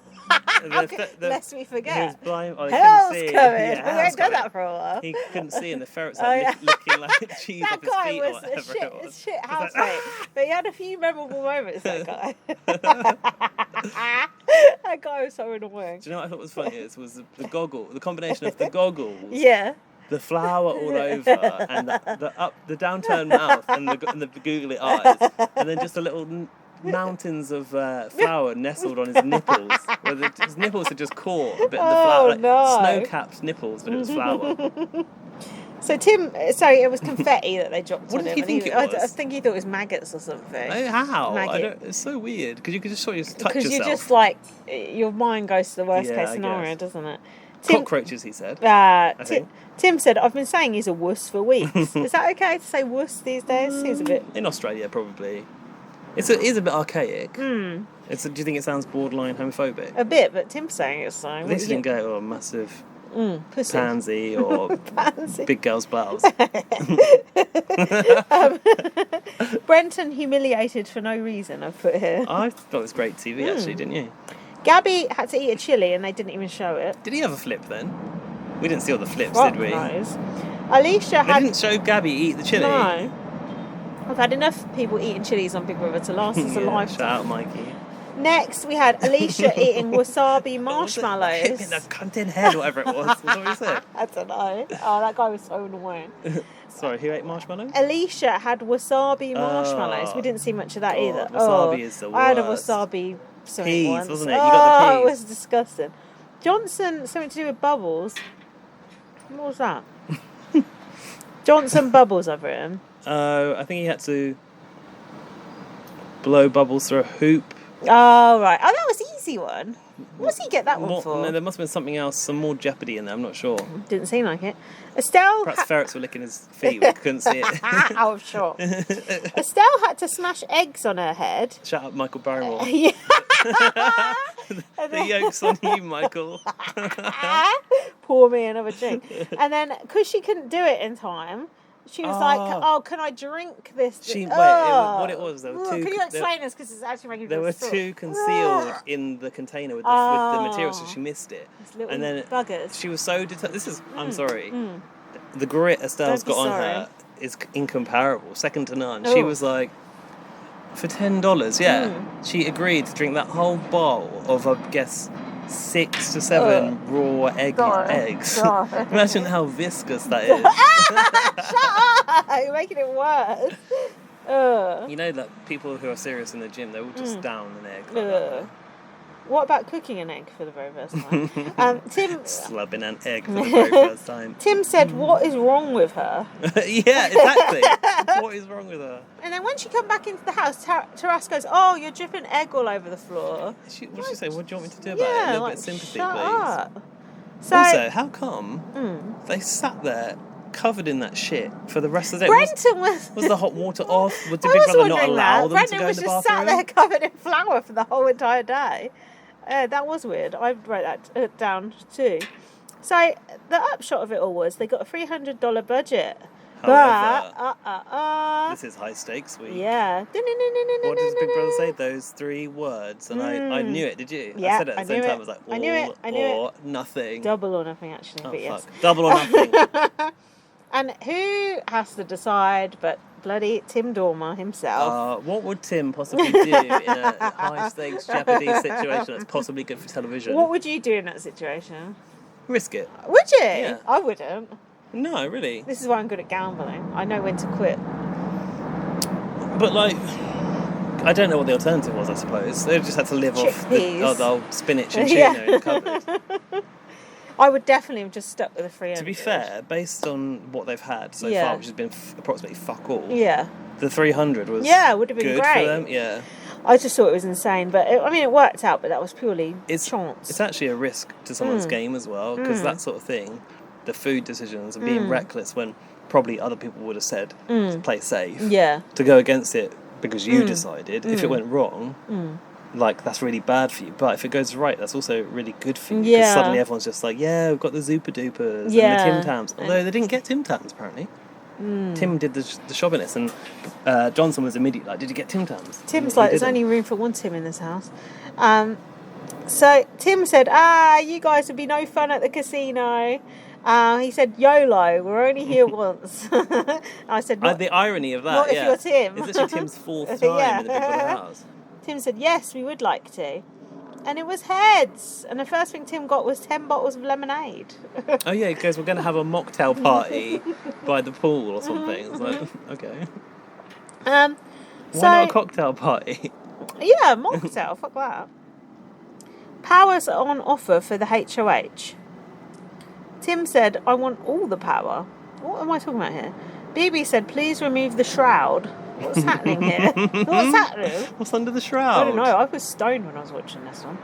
Lest we forget. He was blind. Oh, Hell's couldn't see. coming. Yeah, we ain't done that for a while. He couldn't see, and the ferrets like looking like cheese off his feet or whatever it was. Shit housemate. But he had a few memorable moments, that guy. That guy was so annoying. Do you know what I thought was funny? It was the combination of the goggles. Yeah. The flour all over, and the downturned mouth, and the googly eyes, and then just the little mountains of flour nestled on his nipples, where his nipples had just caught a bit of the flour, snow-capped nipples, but it was flour. So it was confetti that they dropped on him. What did he think it was? I think he thought it was maggots or something. Oh, how? It's so weird, because you could just sort of touch yourself. Because you just your mind goes to the worst case scenario, doesn't it? Cockroaches, he said. Tim said, I've been saying he's a wuss for weeks. Is that okay to say wuss these days? Seems a bit... In Australia, probably. It is a bit archaic. Mm. Do you think it sounds borderline homophobic? A bit, but Tim's saying it's so. At least he didn't go, massive pussy. pansy or big girl's blouse. Brenton humiliated for no reason, I've put here. I thought it was great TV, actually, didn't you? Gabby had to eat a chilli and they didn't even show it. Did he have a flip then? We didn't see all the flips, did we? Knows. Alicia They didn't show Gabby eat the chilli. No. I've had enough people eating chilies on Big Brother to last us a lifetime. Shout out, Mikey. Next, we had Alicia eating wasabi marshmallows. Hit me in the cunt head, whatever it was. Is that what he said? I don't know. Oh, that guy was so annoying. Sorry, who ate marshmallows? Alicia had wasabi marshmallows. We didn't see much of that either. Wasabi is the worst. I had a wasabi something peas, once. wasn't it? You got the peas. It was disgusting. Johnson, something to do with bubbles. What was that? Johnson bubbles, I've written. I think he had to blow bubbles through a hoop. Oh, right. Oh, that was the easy one. What does he get that one for? No, there must have been something else, some more jeopardy in there, I'm not sure. Didn't seem like it. Estelle... Perhaps ferrets were licking his feet, we couldn't see it. Out of shot. Estelle had to smash eggs on her head. Shout out Michael Barrymore. Yeah. The yoke's on you, Michael. Pour me another drink. And then, because she couldn't do it in time... She was like, can I drink this? What it was, there were two... Can you explain this? Because it's actually making me There were two concealed in the container with the material, so she missed it. And then buggers. She was so determined. I'm sorry. The grit Estelle's got on her is incomparable, second to none. She was like, for $10, she agreed to drink that whole bowl of, I guess, 6 to 7 raw eggs. Imagine how viscous that is. Shut up! You're making it worse. You know that people who are serious in the gym, they will just down an egg. Like What about cooking an egg for the very first time? Tim Slubbing an egg for the very first time. Tim said, "What is wrong with her?" Yeah, exactly. What is wrong with her? And then when she come back into the house, Taras goes, "Oh, you're dripping egg all over the floor." What did she say? What do you want me to do about it? A little bit of sympathy, shut please. Up. So, Also, how come they sat there covered in that shit for the rest of the day? Brenton was the hot water off? Did Big I was Brother not wondering allow them Brenton to go was in the just bathroom? sat there covered in flour for the whole entire day. That was weird. I wrote that down too. So the upshot of it all was they got a $300 budget. However, but this is high stakes week. yeah. What does Big Brother say? Those 3 words, and I knew it. Did you? Yeah, I said it at the same time. I was like, all I knew it. or nothing. Double or nothing, actually. Oh, but yes. fuck. Double or nothing. And who has to decide but bloody Tim Dormer himself? What would Tim possibly do in a high stakes Jeopardy situation that's possibly good for television? What would you do in that situation? Risk it. Would you? Yeah. I wouldn't. No, really. This is why I'm good at gambling. I know when to quit. But like, I don't know what the alternative was. I suppose they just had to live off the old spinach and tuna in the cupboard. I would definitely have just stuck with the 300. To be fair, based on what they've had so far, which has been approximately fuck all. Yeah. The 300 was would have been good great for them. Yeah. I just thought it was insane, but it worked out. But that was purely chance. It's actually a risk to someone's game as well, because that sort of thing, the food decisions and being reckless when probably other people would have said to play safe. Yeah. To go against it because you decided. If it went wrong, like that's really bad for you. But if it goes right, that's also really good for you. Because suddenly everyone's just like, yeah, we've got the Zupa Dupas and the Tim Tams. Although they didn't get Tim Tams apparently. Tim did the chauvinist, and Johnson was immediately like, did you get Tim Tams? Tim's like, there's only room for one Tim in this house. So Tim said, you guys would be no fun at the casino. He said, YOLO, we're only here once. I said, the irony of that, not if you're Tim. It's literally Tim's 4th time in the Big Brother house. Tim said, yes, we would like to. And it was heads. And the first thing Tim got was 10 bottles of lemonade. Oh, yeah, he goes, we're going to have a mocktail party by the pool or something. It's like, okay. Why not a cocktail party? Yeah, mocktail, fuck that. Powers are on offer for the HOH. Tim said, I want all the power. What am I talking about here? BB said, please remove the shroud. What's happening here? What's happening? What's under the shroud? I don't know. I was stoned when I was watching this one.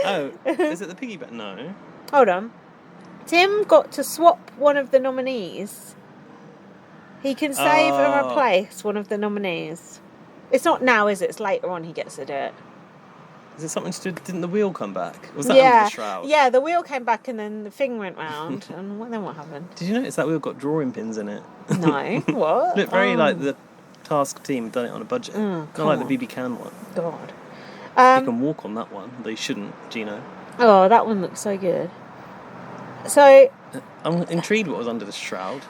Oh, is it the piggy bank? No. Hold on. Tim got to swap one of the nominees. He can save and replace one of the nominees. It's not now, is it? It's later on he gets to do it. Is it something to do? Didn't the wheel come back? Was that under the shroud? Yeah, the wheel came back and then the thing went round. And then what happened? Did you notice that wheel got drawing pins in it? No. What? Looked very like the task team done it on a budget. Not like the BB Can one. God. You can walk on that one, though you shouldn't, Gino. Oh, that one looks so good. So I'm intrigued what was under the shroud.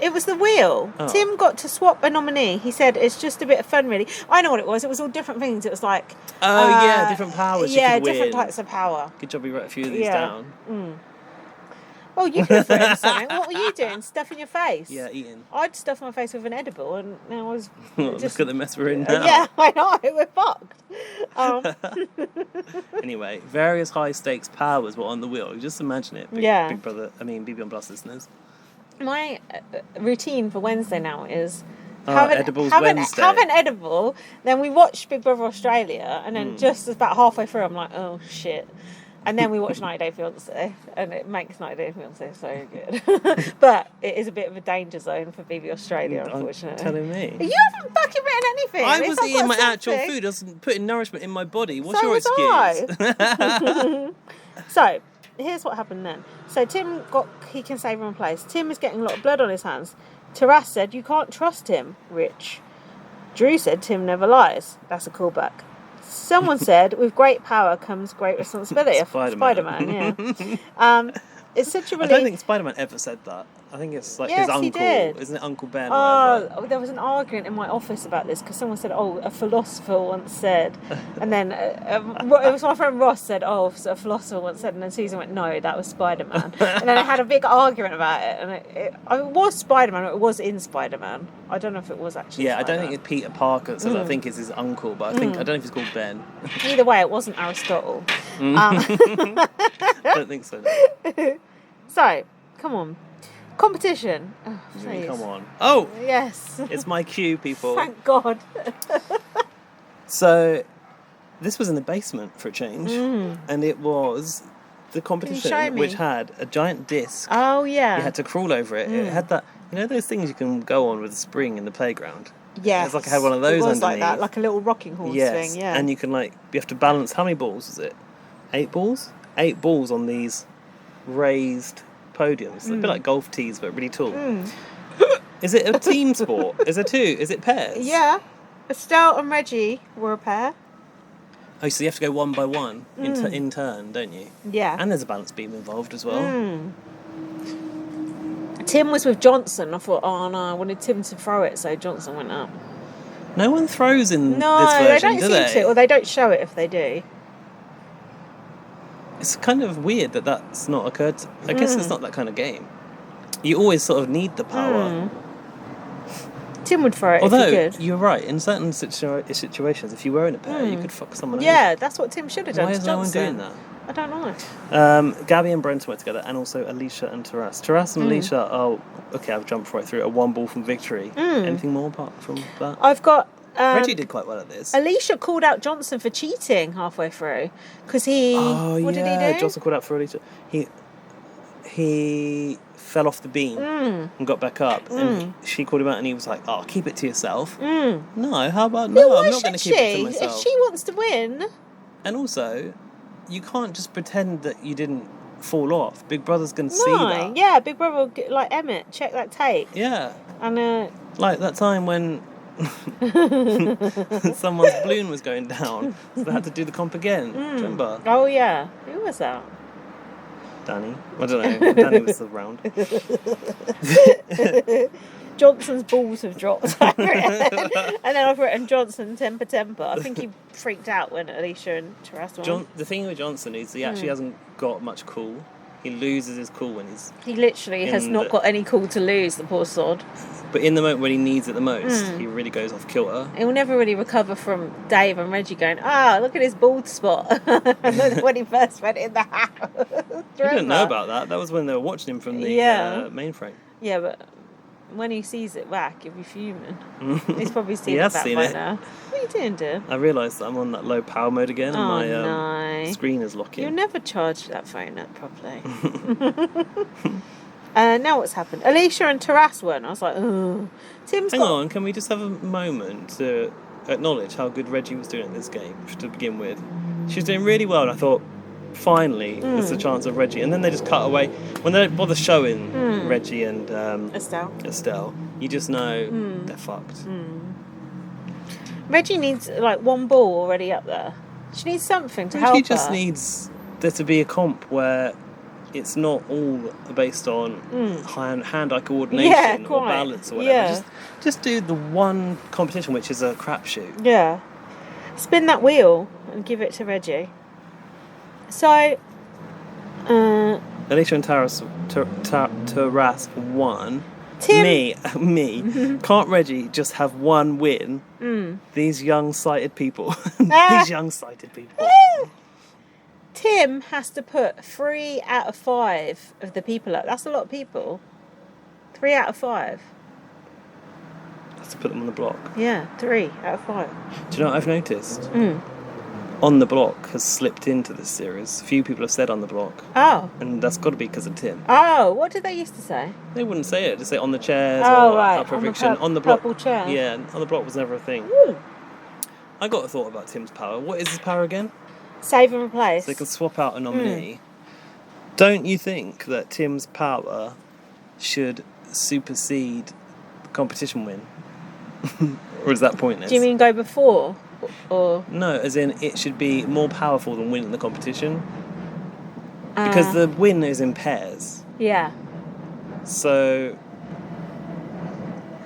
It was the wheel. Oh. Tim got to swap a nominee. He said it's just a bit of fun, really. I know what it was. It was all different things. It was like... different powers. Yeah, different types of power. Good job you wrote a few of these down. Well, you could have written something. What were you doing? Stuffing your face? Yeah, eating. I'd stuff my face with an edible, and now I was... Look at the mess we're in now. Yeah, I know. We're fucked. Anyway, various high-stakes powers were on the wheel. Just imagine it. Big Brother... BB on Plus listeners. My routine for Wednesday now is... Edibles Wednesday. Have an edible, then we watch Big Brother Australia, and then just about halfway through, I'm like, oh, shit. And then we watch 90 Day Fiancé, and it makes 90 Day Fiancé so good. But it is a bit of a danger zone for BB Australia, unfortunately. Telling me. You haven't fucking written anything. I was eating my actual food. I was putting nourishment in my body. What's your excuse? So, here's what happened then. So Tim he can save and replace. Tim is getting a lot of blood on his hands. Taras said, you can't trust him, Rich. Drew said, Tim never lies. That's a callback. Someone said, with great power comes great responsibility. Spider-Man, yeah. It's such a relief. I don't think Spider-Man ever said that. I think it's like Yes, his he uncle. did. Isn't it Uncle Ben? Or whatever? Oh, there was an argument in my office about this because someone said, "Oh, a philosopher once said," and then it was my friend Ross said, "Oh, a philosopher once said," and then Susan went, "No, that was Spider-Man." And then I had a big argument about it, and it was Spider-Man. It was in Spider-Man. I don't know if it was actually. Yeah, Spider-Man. I don't think it's Peter Parker. So I think it's his uncle, but I don't know if he's called Ben. Either way, it wasn't Aristotle. I don't think so. No. So, come on. Competition. Oh, please. Come on. Oh! Yes. It's my cue, people. Thank God. So, this was in the basement for a change, and it was the competition which had a giant disc. Oh, yeah. You had to crawl over it. It had that, you know, those things you can go on with a spring in the playground. Yes. It's like I had one of those it was underneath. like that, like a little rocking horse thing. Yeah. And you can you have to balance. How many balls was it? 8 balls. 8 balls on these raised podiums. A bit like golf tees, but really tall. Is it a team sport? Is it 2? Is it pairs? Yeah. Estelle and Reggie were a pair. Oh, so you have to go one by one in turn, don't you? Yeah. And there's a balance beam involved as well. Tim was with Johnson. I thought, oh no, I wanted Tim to throw it, so Johnson went up. No one throws in No, this version, they don't do seem they? to, or they don't show it if they do. It's kind of weird that that's not occurred. I guess it's not that kind of game. You always sort of need the power. Tim would throw it Although, if he could. you're right, in certain situations, if you were in a pair, you could fuck someone over. Yeah, that's what Tim should have done. Why to is no one Johnson. doing that? I don't know. Gabby and Brent were together, and also Alicia and Taras. Taras and Alicia are, okay, I've jumped right through, a 1 ball from victory. Anything more apart from that? I've got... Reggie did quite well at this. Alicia called out Johnson for cheating halfway through. Because he... what did he do? Johnson called out for Alicia. He fell off the beam and got back up, and she called him out, and he was like, "Oh, keep it to yourself." No, how about no? I'm not going to keep it to myself. If she wants to win. And also, you can't just pretend that you didn't fall off. Big Brother's going to see that. Yeah, Big Brother, like Emmett, check that tape. Yeah. And like that time when someone's balloon was going down, so they had to do the comp again. Do you remember? Oh yeah, who was that? Danny. I don't know. Danny was around. Johnson's balls have dropped. And then I've written Johnson temper. I think he freaked out when Alicia and Taras won. The thing with Johnson is he actually hasn't got much cool. He loses his cool when he's... He literally has not got any cool to lose, the poor sod. But in the moment when he needs it the most, he really goes off kilter. He'll never really recover from Dave and Reggie going, look at his bald spot. When he first went in the house. You didn't know about that. That was when they were watching him from the mainframe. Yeah, but when he sees it back, he'll be fuming. He's probably seen it back by now. What are you doing, dear? I realised that I'm on that low power mode again, and my screen is locking. You'll never charge that phone up properly. Now what's happened? Alicia and Taras won. I was like, oh. Hang on, can we just have a moment to acknowledge how good Reggie was doing at this game to begin with? She was doing really well, and I thought, finally, there's a chance of Reggie. And then they just cut away. When they don't bother showing Reggie and Estelle, you just know they're fucked. Reggie needs like 1 ball already up there. She needs something to help her. Reggie just needs there to be a comp where it's not all based on hand-eye coordination or balance or whatever. Yeah. Just do the one competition, which is a crapshoot. Yeah. Spin that wheel and give it to Reggie. So, Alicia and Taras won. Tim. Me. Can't Reggie just have 1 win? These young-sighted people. These young-sighted people. Tim has to put 3 out of 5 of the people up. That's a lot of people. 3 out of 5. Has to put them on the block. Yeah, 3 out of 5. Do you know what I've noticed? On the Block has slipped into this series. Few people have said On the Block. Oh. And that's got to be because of Tim. Oh, what did they used to say? They wouldn't say it. They say On the Chairs or Up for Eviction. On the Block. Purple chair. Yeah, On the Block was never a thing. I got a thought about Tim's power. What is his power again? Save and replace. So they can swap out a nominee. Don't you think that Tim's power should supersede the competition win? Or is that pointless? Do you mean go before? Or no, as in it should be more powerful than winning the competition. Because the win is in pairs. Yeah. So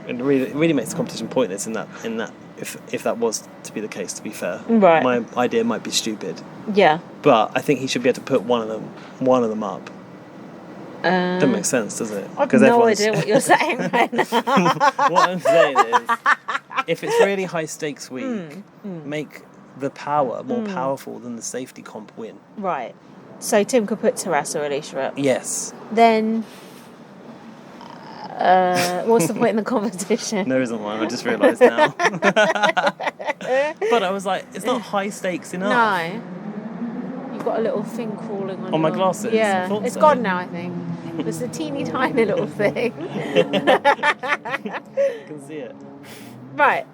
it really makes the competition pointless in that if that was to be the case, to be fair. Right. My idea might be stupid. Yeah. But I think he should be able to put one of them up. Doesn't make sense, does it? I've no idea what you're saying right now. What I'm saying is, if it's really high stakes week, make the power more powerful than the safety comp win. Right. So Tim could put Taras or Alicia up. Yes. Then, what's the point in the competition? There isn't one. I just realised now. But I was like, it's not high stakes enough. No. You've got a little thing crawling on my glasses? Yeah. I thought It's so. gone now, I think. It's a teeny tiny little thing. I can see it. Right.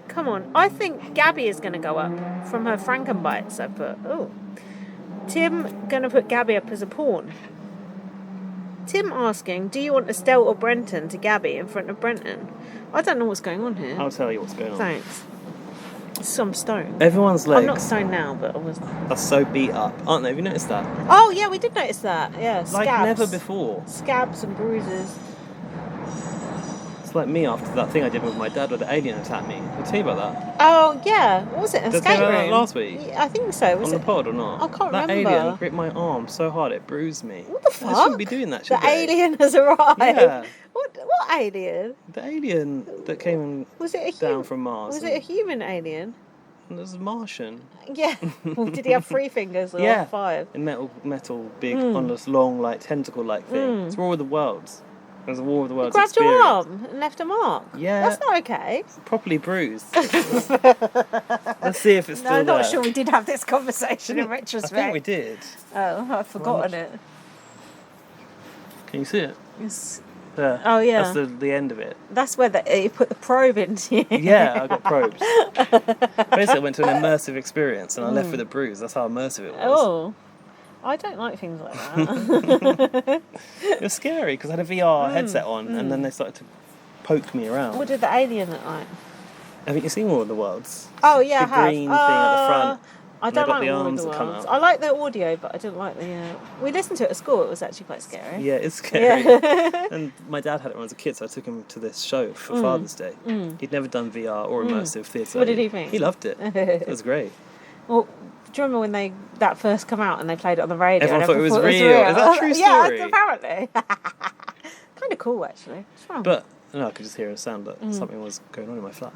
Come on. I think Gabby is going to go up from her Frankenbites I put. Oh. Tim going to put Gabby up as a pawn. Tim asking, do you want Estelle or Brenton to Gabby in front of Brenton? I don't know what's going on here. I'll tell you what's going on. Thanks. Some stone. Everyone's legs I'm not stoned now, but I was. are so beat up, aren't they? Have you noticed that? Oh, yeah, we did notice that. Yeah, scabs. Like never before. Scabs and bruises. It's like me after that thing I did with my dad where the alien attacked me. Did I tell you about that? Oh, yeah. What was it? An Did I tell escape you about room? that last week? Yeah, I think so. Was On it the pod or not? I can't that remember. alien gripped my arm so hard it bruised me. What the They fuck? shouldn't be doing that, should The they? alien has arrived. Yeah. What alien? The alien that came Was it a down human? from Mars. Was it a human alien? It was a Martian. Yeah. Did he have 3 fingers or Yeah. 5? In metal, big, on this long, like tentacle-like thing. It's War of the Worlds. It was a War of the Worlds Grabbed experience. your arm and left a mark. Yeah. That's not okay. Properly bruised. Let's see if it's still No, I'm not there. sure we did have this conversation in retrospect. I think we did. Oh, I've forgotten it. Can you see it? It's, There. Oh, yeah. That's the end of it. that's where you put the probe into you. Yeah, I got probes. Basically, I went to an immersive experience and I left with a bruise. That's how immersive it was. Oh. I don't like things like that. It was scary because I had a VR headset on and then they started to poke me around. What did the alien look like? Haven't you seen War of the Worlds? Oh, yeah, The I have. green thing at the front. I They don't got like the War of arms the that come Worlds. out. I like the audio, but I didn't like the... We listened to it at school. It was actually quite scary. Yeah, it's scary. Yeah. And my dad had it when I was a kid, so I took him to this show for Father's Day. He'd never done VR or immersive theatre. What did he think? He loved it. It was great. Well, do you remember when that first come out and they played it on the radio? Everyone and thought it was everyone real. Is that a true story? Yeah, apparently. Kind of cool, actually. It's fun. But no, I could just hear a sound that something was going on in my flat.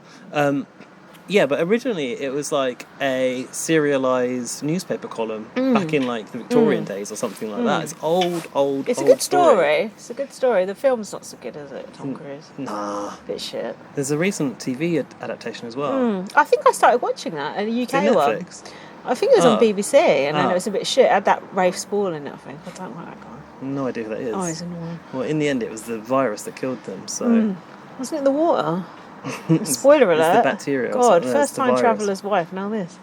Yeah, but originally it was like a serialised newspaper column back in like the Victorian days or something like that. It's old. It's a old good story. It's a good story. The film's not so good, is it, Tom Cruise? Nah. Bit shit. There's a recent TV adaptation as well. I think I started watching that, a It's UK on one. Netflix. I think it was on Oh. BBC, and then Oh. it was a bit shit. It had that Rafe Spall in it, I think. I don't like that guy. No idea who that is. Oh, he's annoying. Well, in the end, it was the virus that killed them. So Wasn't it the water? Spoiler alert. It's the bacteria. or God, something. No, it's first the time virus. traveller's wife, now this.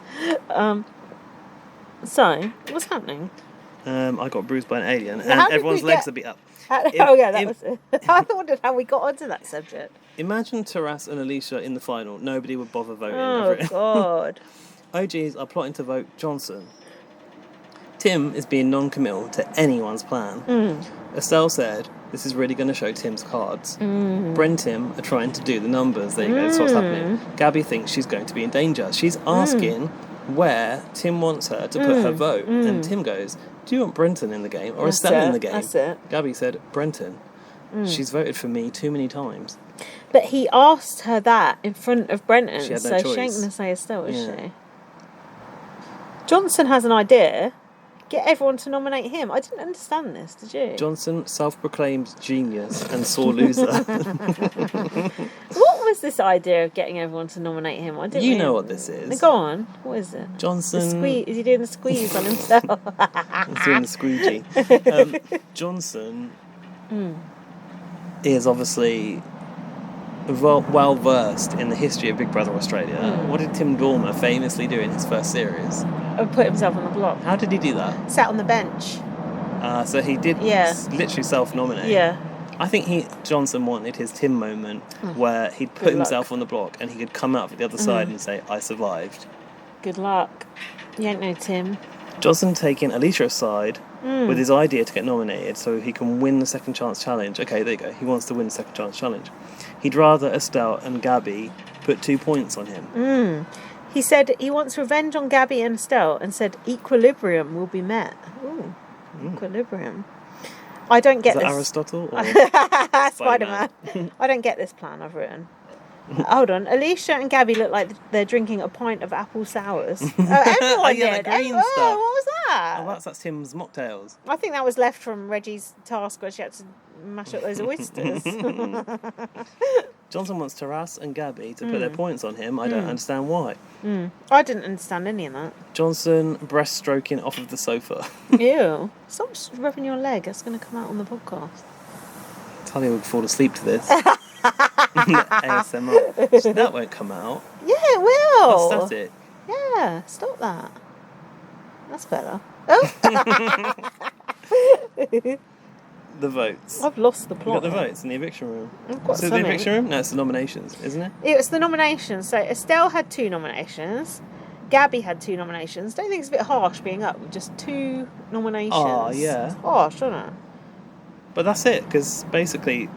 So, what's happening? I got bruised by an alien, How and did everyone's we legs get- are beat up. Oh, yeah, that was it. I wondered how we got onto that subject. Imagine Taras and Alicia in the final. Nobody would bother voting Oh, over it. God. OGs are plotting to vote Johnson. Tim is being non-committal to anyone's plan. Estelle said, this is really going to show Tim's cards. Bren and Tim are trying to do the numbers. There you go, that's what's happening. Gabby thinks she's going to be in danger. She's asking where Tim wants her to put her vote. And Tim goes, do you want Brenton in the game or That's Estelle in it, the game? that's it. Gabby said, Brenton. She's voted for me too many times. But he asked her that in front of Brenton, She had no so she choice. ain't going to say Estelle, is Yeah. she? Johnson has an idea. Get everyone to nominate him. I didn't understand this, did you? Johnson, self-proclaimed genius and sore loser. What was this idea of getting everyone to nominate him? I didn't You really- know what this is. Go on. What is it? Johnson... The squeeze. Is he doing the squeeze on himself? He's doing the squeegee. Johnson is obviously well versed in the history of Big Brother Australia. What did Tim Dormer famously do in his first series? Put himself on the block. How did he do that? Sat on the bench. So he did literally self-nominate. Yeah. I think Johnson wanted his Tim moment where he'd put Good himself on the block and he could come out at the other side and say, I survived. Good luck. You ain't no Tim. Johnson taking Alicia aside with his idea to get nominated so he can win the second chance challenge. Okay, there you go. He wants to win the second chance challenge. He'd rather Estelle and Gabby put 2 points on him. He said he wants revenge on Gabby and Estelle and said equilibrium will be met. Ooh, equilibrium. I don't get Is that this. Aristotle or Spider-Man. I don't get this plan I've written. Hold on. Alicia and Gabby look like they're drinking a pint of apple sours. Everyone yeah, did. the green What stuff. was that? Oh, that's Tim's mocktails. I think that was left from Reggie's task where she had to mash up those oysters. Johnson wants Taras and Gabby to put their points on him. I don't understand why. I didn't understand any of that. Johnson breaststroking off of the sofa. Ew. Stop rubbing your leg. That's going to come out on the podcast. Talia would fall asleep to this. ASMR. That won't come out. Yeah, it will. That's it. Yeah, stop that. That's better. Oh. The votes. I've lost the You plot. got the votes in the eviction room. I've got Is it the something. eviction room? No, it's the nominations, isn't it? It was the nominations. So Estelle had 2 nominations. Gabby had 2 nominations. Don't you think it's a bit harsh being up with just 2 nominations? Oh, yeah. It's harsh, isn't it? But that's it, because basically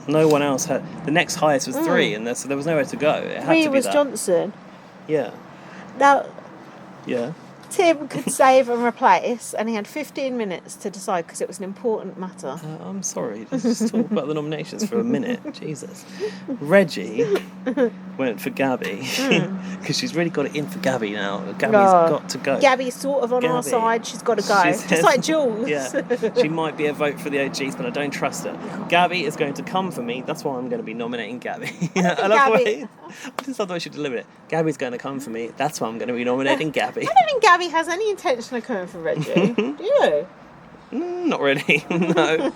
no one else had... The next highest was 3, and so there was nowhere to go. It had 3 to be was that. Johnson. Yeah. Now, Yeah. Tim could save and replace, and he had 15 minutes to decide because it was an important matter. I'm sorry, just talk about the nominations for a minute. Jesus. Reggie went for Gabby because she's really got it in for Gabby now. Gabby's got to go. Gabby's sort of on our Gabby. side. She's got to go. She Just says- like Jules. Yeah, she might be a vote for the OGs, but I don't trust her. Gabby is going to come for me. That's why I'm going to be nominating Gabby. I love the way I just love the way she delivered it. Gabby's going to come for me. That's why I'm going to be nominating Gabby. I don't think Gabby has any intention of coming for Reggie. Do you? Not really, no.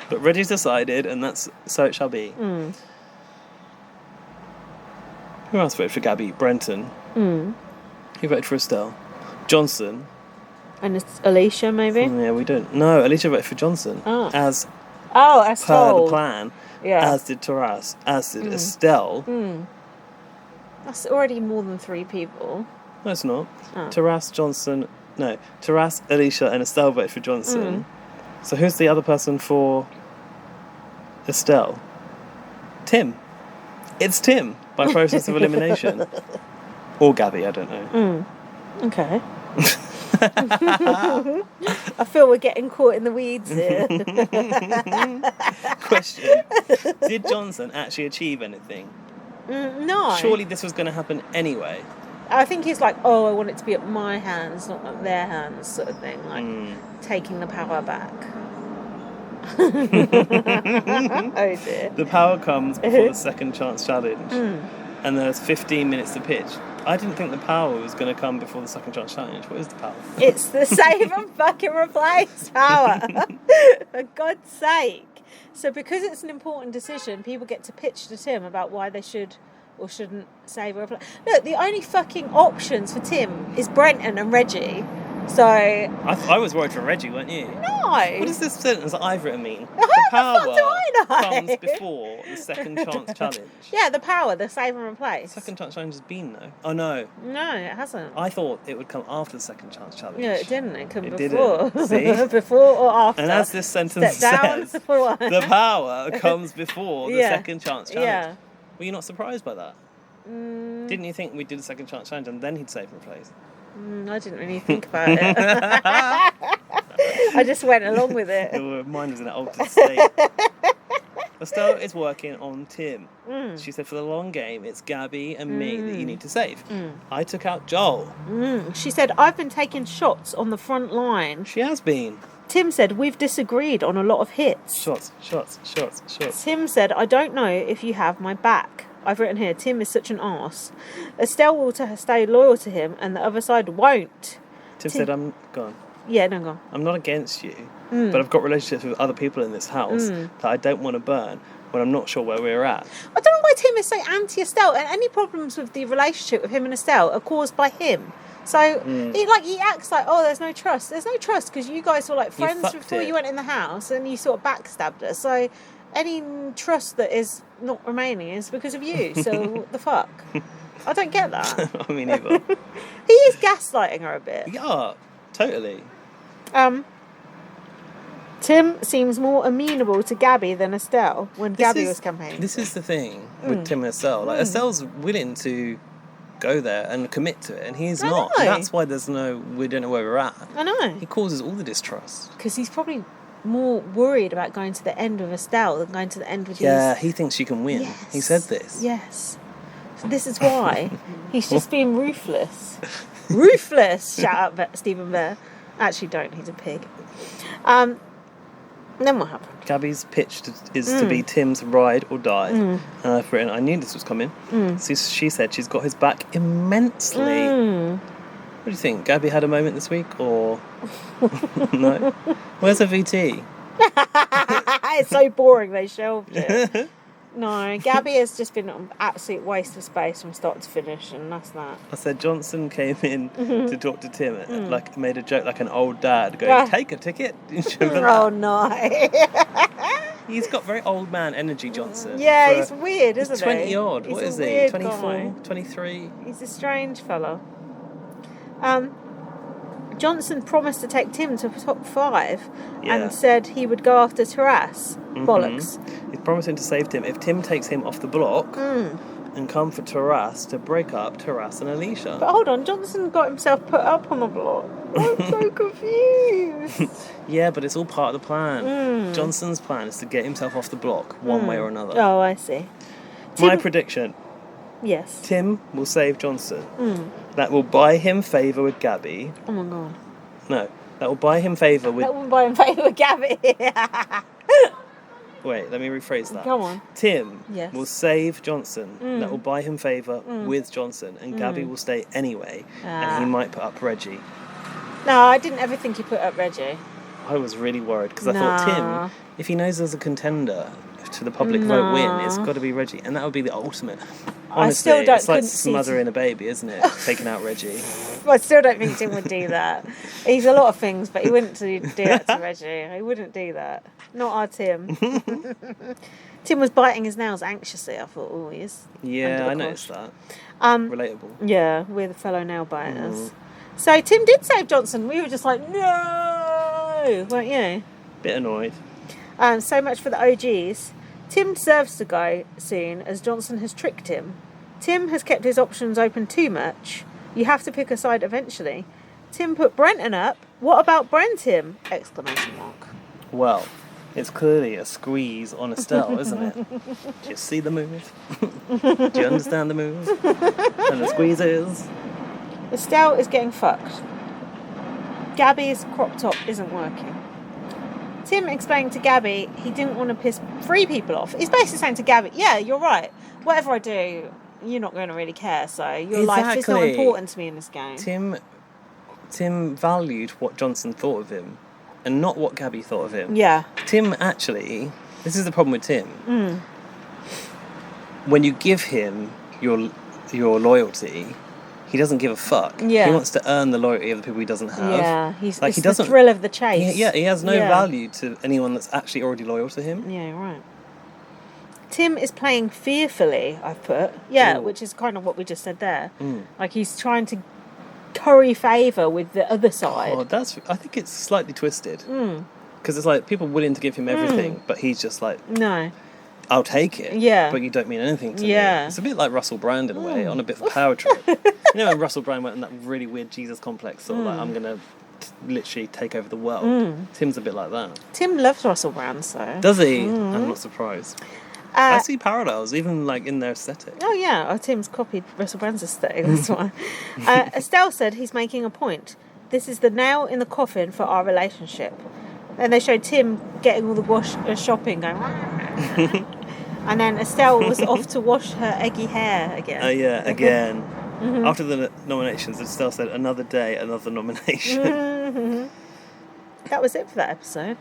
But Reggie's decided, and that's so it shall be. Who else voted for Gabby? Brenton. Who voted for Estelle? Johnson. And it's Alicia, maybe? Yeah, we don't. No, Alicia voted for Johnson. As Oh, per Estelle. the plan. Yeah. As did Taras. As did Estelle. That's already more than 3 people. No, it's not. Taras, Johnson. No, Taras, Alicia, and Estelle voted for Johnson. So who's the other person for Estelle? Tim. It's Tim by process of elimination. Or Gabby, I don't know. Okay. I feel we're getting caught in the weeds here. Question. Did Johnson actually achieve anything? No. Surely this was going to happen anyway. I think he's like, oh, I want it to be at my hands, not at their hands, sort of thing. Like, taking the power back. Oh, dear. The power comes before the second chance challenge. And there's 15 minutes to pitch. I didn't think the power was going to come before the second chance challenge. What is the power? It's the save and fucking replace power. For God's sake. So because it's an important decision, people get to pitch to Tim about why they should or shouldn't save or replace. Look, the only fucking options for Tim is Brenton and Reggie. So... I was worried for Reggie, weren't you? No. What does this sentence that I've written mean? How The the fuck do I know? comes before the second chance challenge. Yeah, the power, the save and replace. Second chance challenge has been though. Oh no. No, it hasn't. I thought it would come after the second chance challenge. No, it didn't. It came It before. didn't. See? Before or after. And as this sentence Step down says, for one. the power comes before the second chance challenge. Yeah. Were you not surprised by that? Didn't you think we did a second chance challenge and then he'd save and replace? I didn't really think about it. I just went along with it. Your mind was in an altered state. Estelle is working on Tim. She said for the long game, it's Gabby and me that you need to save. I took out Joel. She said, I've been taking shots on the front line. She has been. Tim said, we've disagreed on a lot of hits. Shots. Tim said, I don't know if you have my back. I've written here, Tim is such an arse. Estelle will stay loyal to him and the other side won't. Tim said, I'm gone. Yeah, no, go on. I'm not against you, but I've got relationships with other people in this house that I don't want to burn when I'm not sure where we're at. I don't know why Tim is so anti-Estelle, and any problems with the relationship with him and Estelle are caused by him. So he acts like, oh, there's no trust. There's no trust because you guys were like friends fucked before it. you went in the house, and you sort of backstabbed us. So any trust that is not remaining is because of you. So what the fuck? I don't get that. I mean, either. He is gaslighting her a bit. Yeah, totally. Tim seems more amenable to Gabby than Estelle when Gabby was campaigning. This is the thing with Tim and Estelle. Like, Estelle's willing to go there and commit to it, and he's not. know. That's why we don't know where we're at. I know. He causes all the distrust. Because he's probably more worried about going to the end with Estelle than going to the end with he thinks she can win. Yes. He said this. Yes. So this is why he's just being ruthless. Ruthless! Shout out Stephen Bear. Actually, don't. He's a pig. Then what happened? Gabby's pitch is to be Tim's ride or die. And I've written, I knew this was coming. So she said she's got his back immensely. What do you think? Gabby had a moment this week, or no? Where's her VT? It's so boring they shelved it. No, Gabby has just been an absolute waste of space from start to finish, and that's that. I said Johnson came in to talk to Tim, like made a joke like an old dad, going, "Take a ticket." Oh no! He's got very old man energy, Johnson. Yeah, he's weird, isn't he? 20 odd. What is he? 24, 23. He's a strange fellow. Johnson promised to take Tim to top 5 and said he would go after Taras. Bollocks. He's promising to save Tim if Tim takes him off the block and come for Taras to break up Taras and Alicia. But hold on, Johnson got himself put up on the block. I'm so confused. Yeah, but it's all part of the plan. Johnson's plan is to get himself off the block one way or another. Oh, I see. My prediction. Yes. Tim will save Johnson. That will buy him favour with Gabby. Oh my god. No, that will buy him favour with... That will buy him favour with Gabby. Wait, let me rephrase that. Go on. Tim will save Johnson. That will buy him favour with Johnson. And Gabby will stay anyway. And he might put up Reggie. No, I didn't ever think he put up Reggie. I was really worried because I thought Tim, if he knows there's a contender to the public vote win, it's got to be Reggie. And that would be the ultimate. Honestly, it's like smothering a baby, isn't it? Taking out Reggie. I still don't think Tim would do that. He's a lot of things, but he wouldn't do that to Reggie. He wouldn't do that. Not our Tim. Tim was biting his nails anxiously. I thought, oh, he is. Yeah, I noticed that. Relatable. Yeah, we're the fellow nail biters. So Tim did save Johnson. We were just like, no, weren't you? Bit annoyed. So much for the OGs. Tim deserves to go soon, as Johnson has tricked him. Tim has kept his options open too much. You have to pick a side eventually. Tim put Brenton up. What about Brenton? Exclamation mark. Well, it's clearly a squeeze on Estelle, isn't it? Do you see the move? Do you understand the move? And the squeeze is... Estelle is getting fucked. Gabby's crop top isn't working. Tim explained to Gabby he didn't want to piss 3 people off. He's basically saying to Gabby, yeah, you're right. Whatever I do, you're not going to really care, so your life is not important to me in this game. Tim valued what Johnson thought of him and not what Gabby thought of him. Yeah. Tim actually, this is the problem with Tim. When you give him your loyalty, he doesn't give a fuck. Yeah. He wants to earn the loyalty of the people he doesn't have. Yeah, he doesn't. The thrill of the chase. He has no value to anyone that's actually already loyal to him. Yeah, you're right. Tim is playing fearfully, I've put. Yeah, which is kind of what we just said there. Like he's trying to curry favour with the other side. Oh, I think it's slightly twisted. Because it's like people willing to give him everything, but he's just like, no, I'll take it. But you don't mean anything to me. It's a bit like Russell Brand in a way, on a bit of a power trip. You know when Russell Brand went on that really weird Jesus complex, sort of like, I'm going to literally take over the world. Tim's a bit like that. Tim loves Russell Brand, so. Does he? I'm not surprised. I see parallels, even like in their aesthetic. Oh yeah, Tim's copied Russell Brand's aesthetic, that's why. Estelle said he's making a point. This is the nail in the coffin for our relationship. And they showed Tim getting all the shopping, going... And then Estelle was off to wash her eggy hair again. Oh yeah, again. After the nominations, Estelle said, another day, another nomination. That was it for that episode.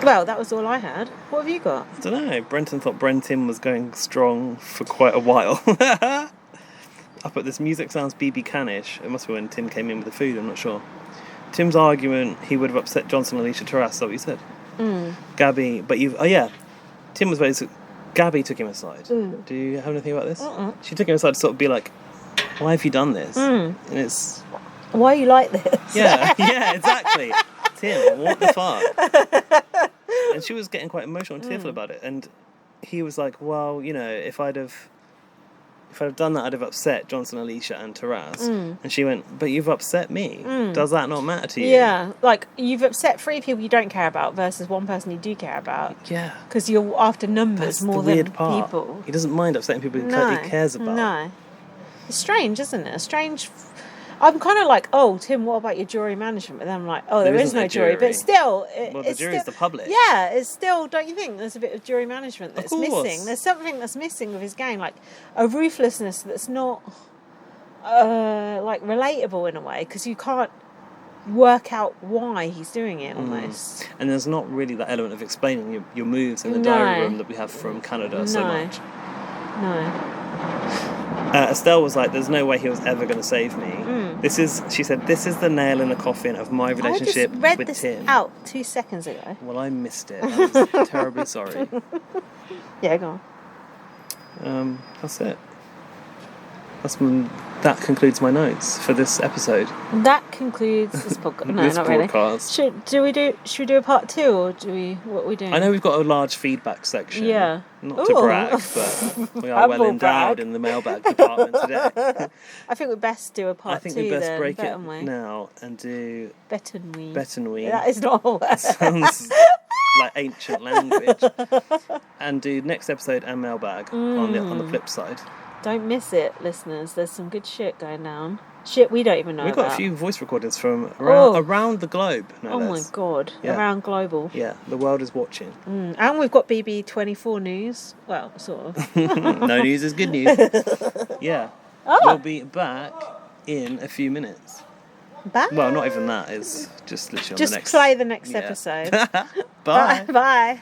Well, that was all I had. What have you got? I don't know. Brenton thought Brenton was going strong for quite a while. I put this music sounds BB Canish. It must be when Tim came in with the food, I'm not sure. Tim's argument, he would have upset Johnson and Alicia Taras, is that what you said? Gabby, but Tim was basically, Gabby took him aside. Do you have anything about this? She took him aside to sort of be like, why have you done this? And it's, Why are you like this? Yeah, exactly. Tim, what the fuck? And she was getting quite emotional and tearful about it. And he was like, well, you know, if I'd have done that, I'd have upset Johnson, Alicia and Taras. And she went, but you've upset me. Does that not matter to you? Yeah, like, you've upset 3 people you don't care about versus 1 person you do care about. Yeah. Because you're after numbers That's more the than weird part. people. He doesn't mind upsetting people he cares about. No. It's strange, isn't it? I'm kind of like, oh, Tim, what about your jury management? But then I'm like, oh, there is no jury. But still... the jury is the public. Yeah, it's still... Don't you think there's a bit of jury management that's missing? There's something that's missing with his game, like a ruthlessness that's not, like, relatable in a way, because you can't work out why he's doing it, almost. And there's not really that element of explaining your moves in the diary room that we have from Canada so much. No. Estelle was like, there's no way he was ever going to save me. She said, this is the nail in the coffin of my relationship with Tim. I just read this out 2 seconds ago. Well, I missed it. I was terribly sorry. Yeah, go on. That's it. That concludes my notes for this episode. That concludes this podcast. No, this not podcast. Really. Should we do a part 2, or what are we doing? I know we've got a large feedback section. Yeah. Not to brag, but we are well endowed in the mailbag department today. I think we'd best do a part 2 then. I think we best break it now and do... Bettenwe. That is not a word. Sounds like ancient language. And do next episode and mailbag on the flip side. Don't miss it, listeners. There's some good shit going down. Shit we don't even know We've about. got a few voice recordings from around the globe. No my God. Yeah. Around global. Yeah, the world is watching. And we've got BB24 news. Well, sort of. No news is good news. Yeah. We'll be back in a few minutes. Bye. Well, not even that. It's just literally on the next... Just play the next episode. Bye. Bye.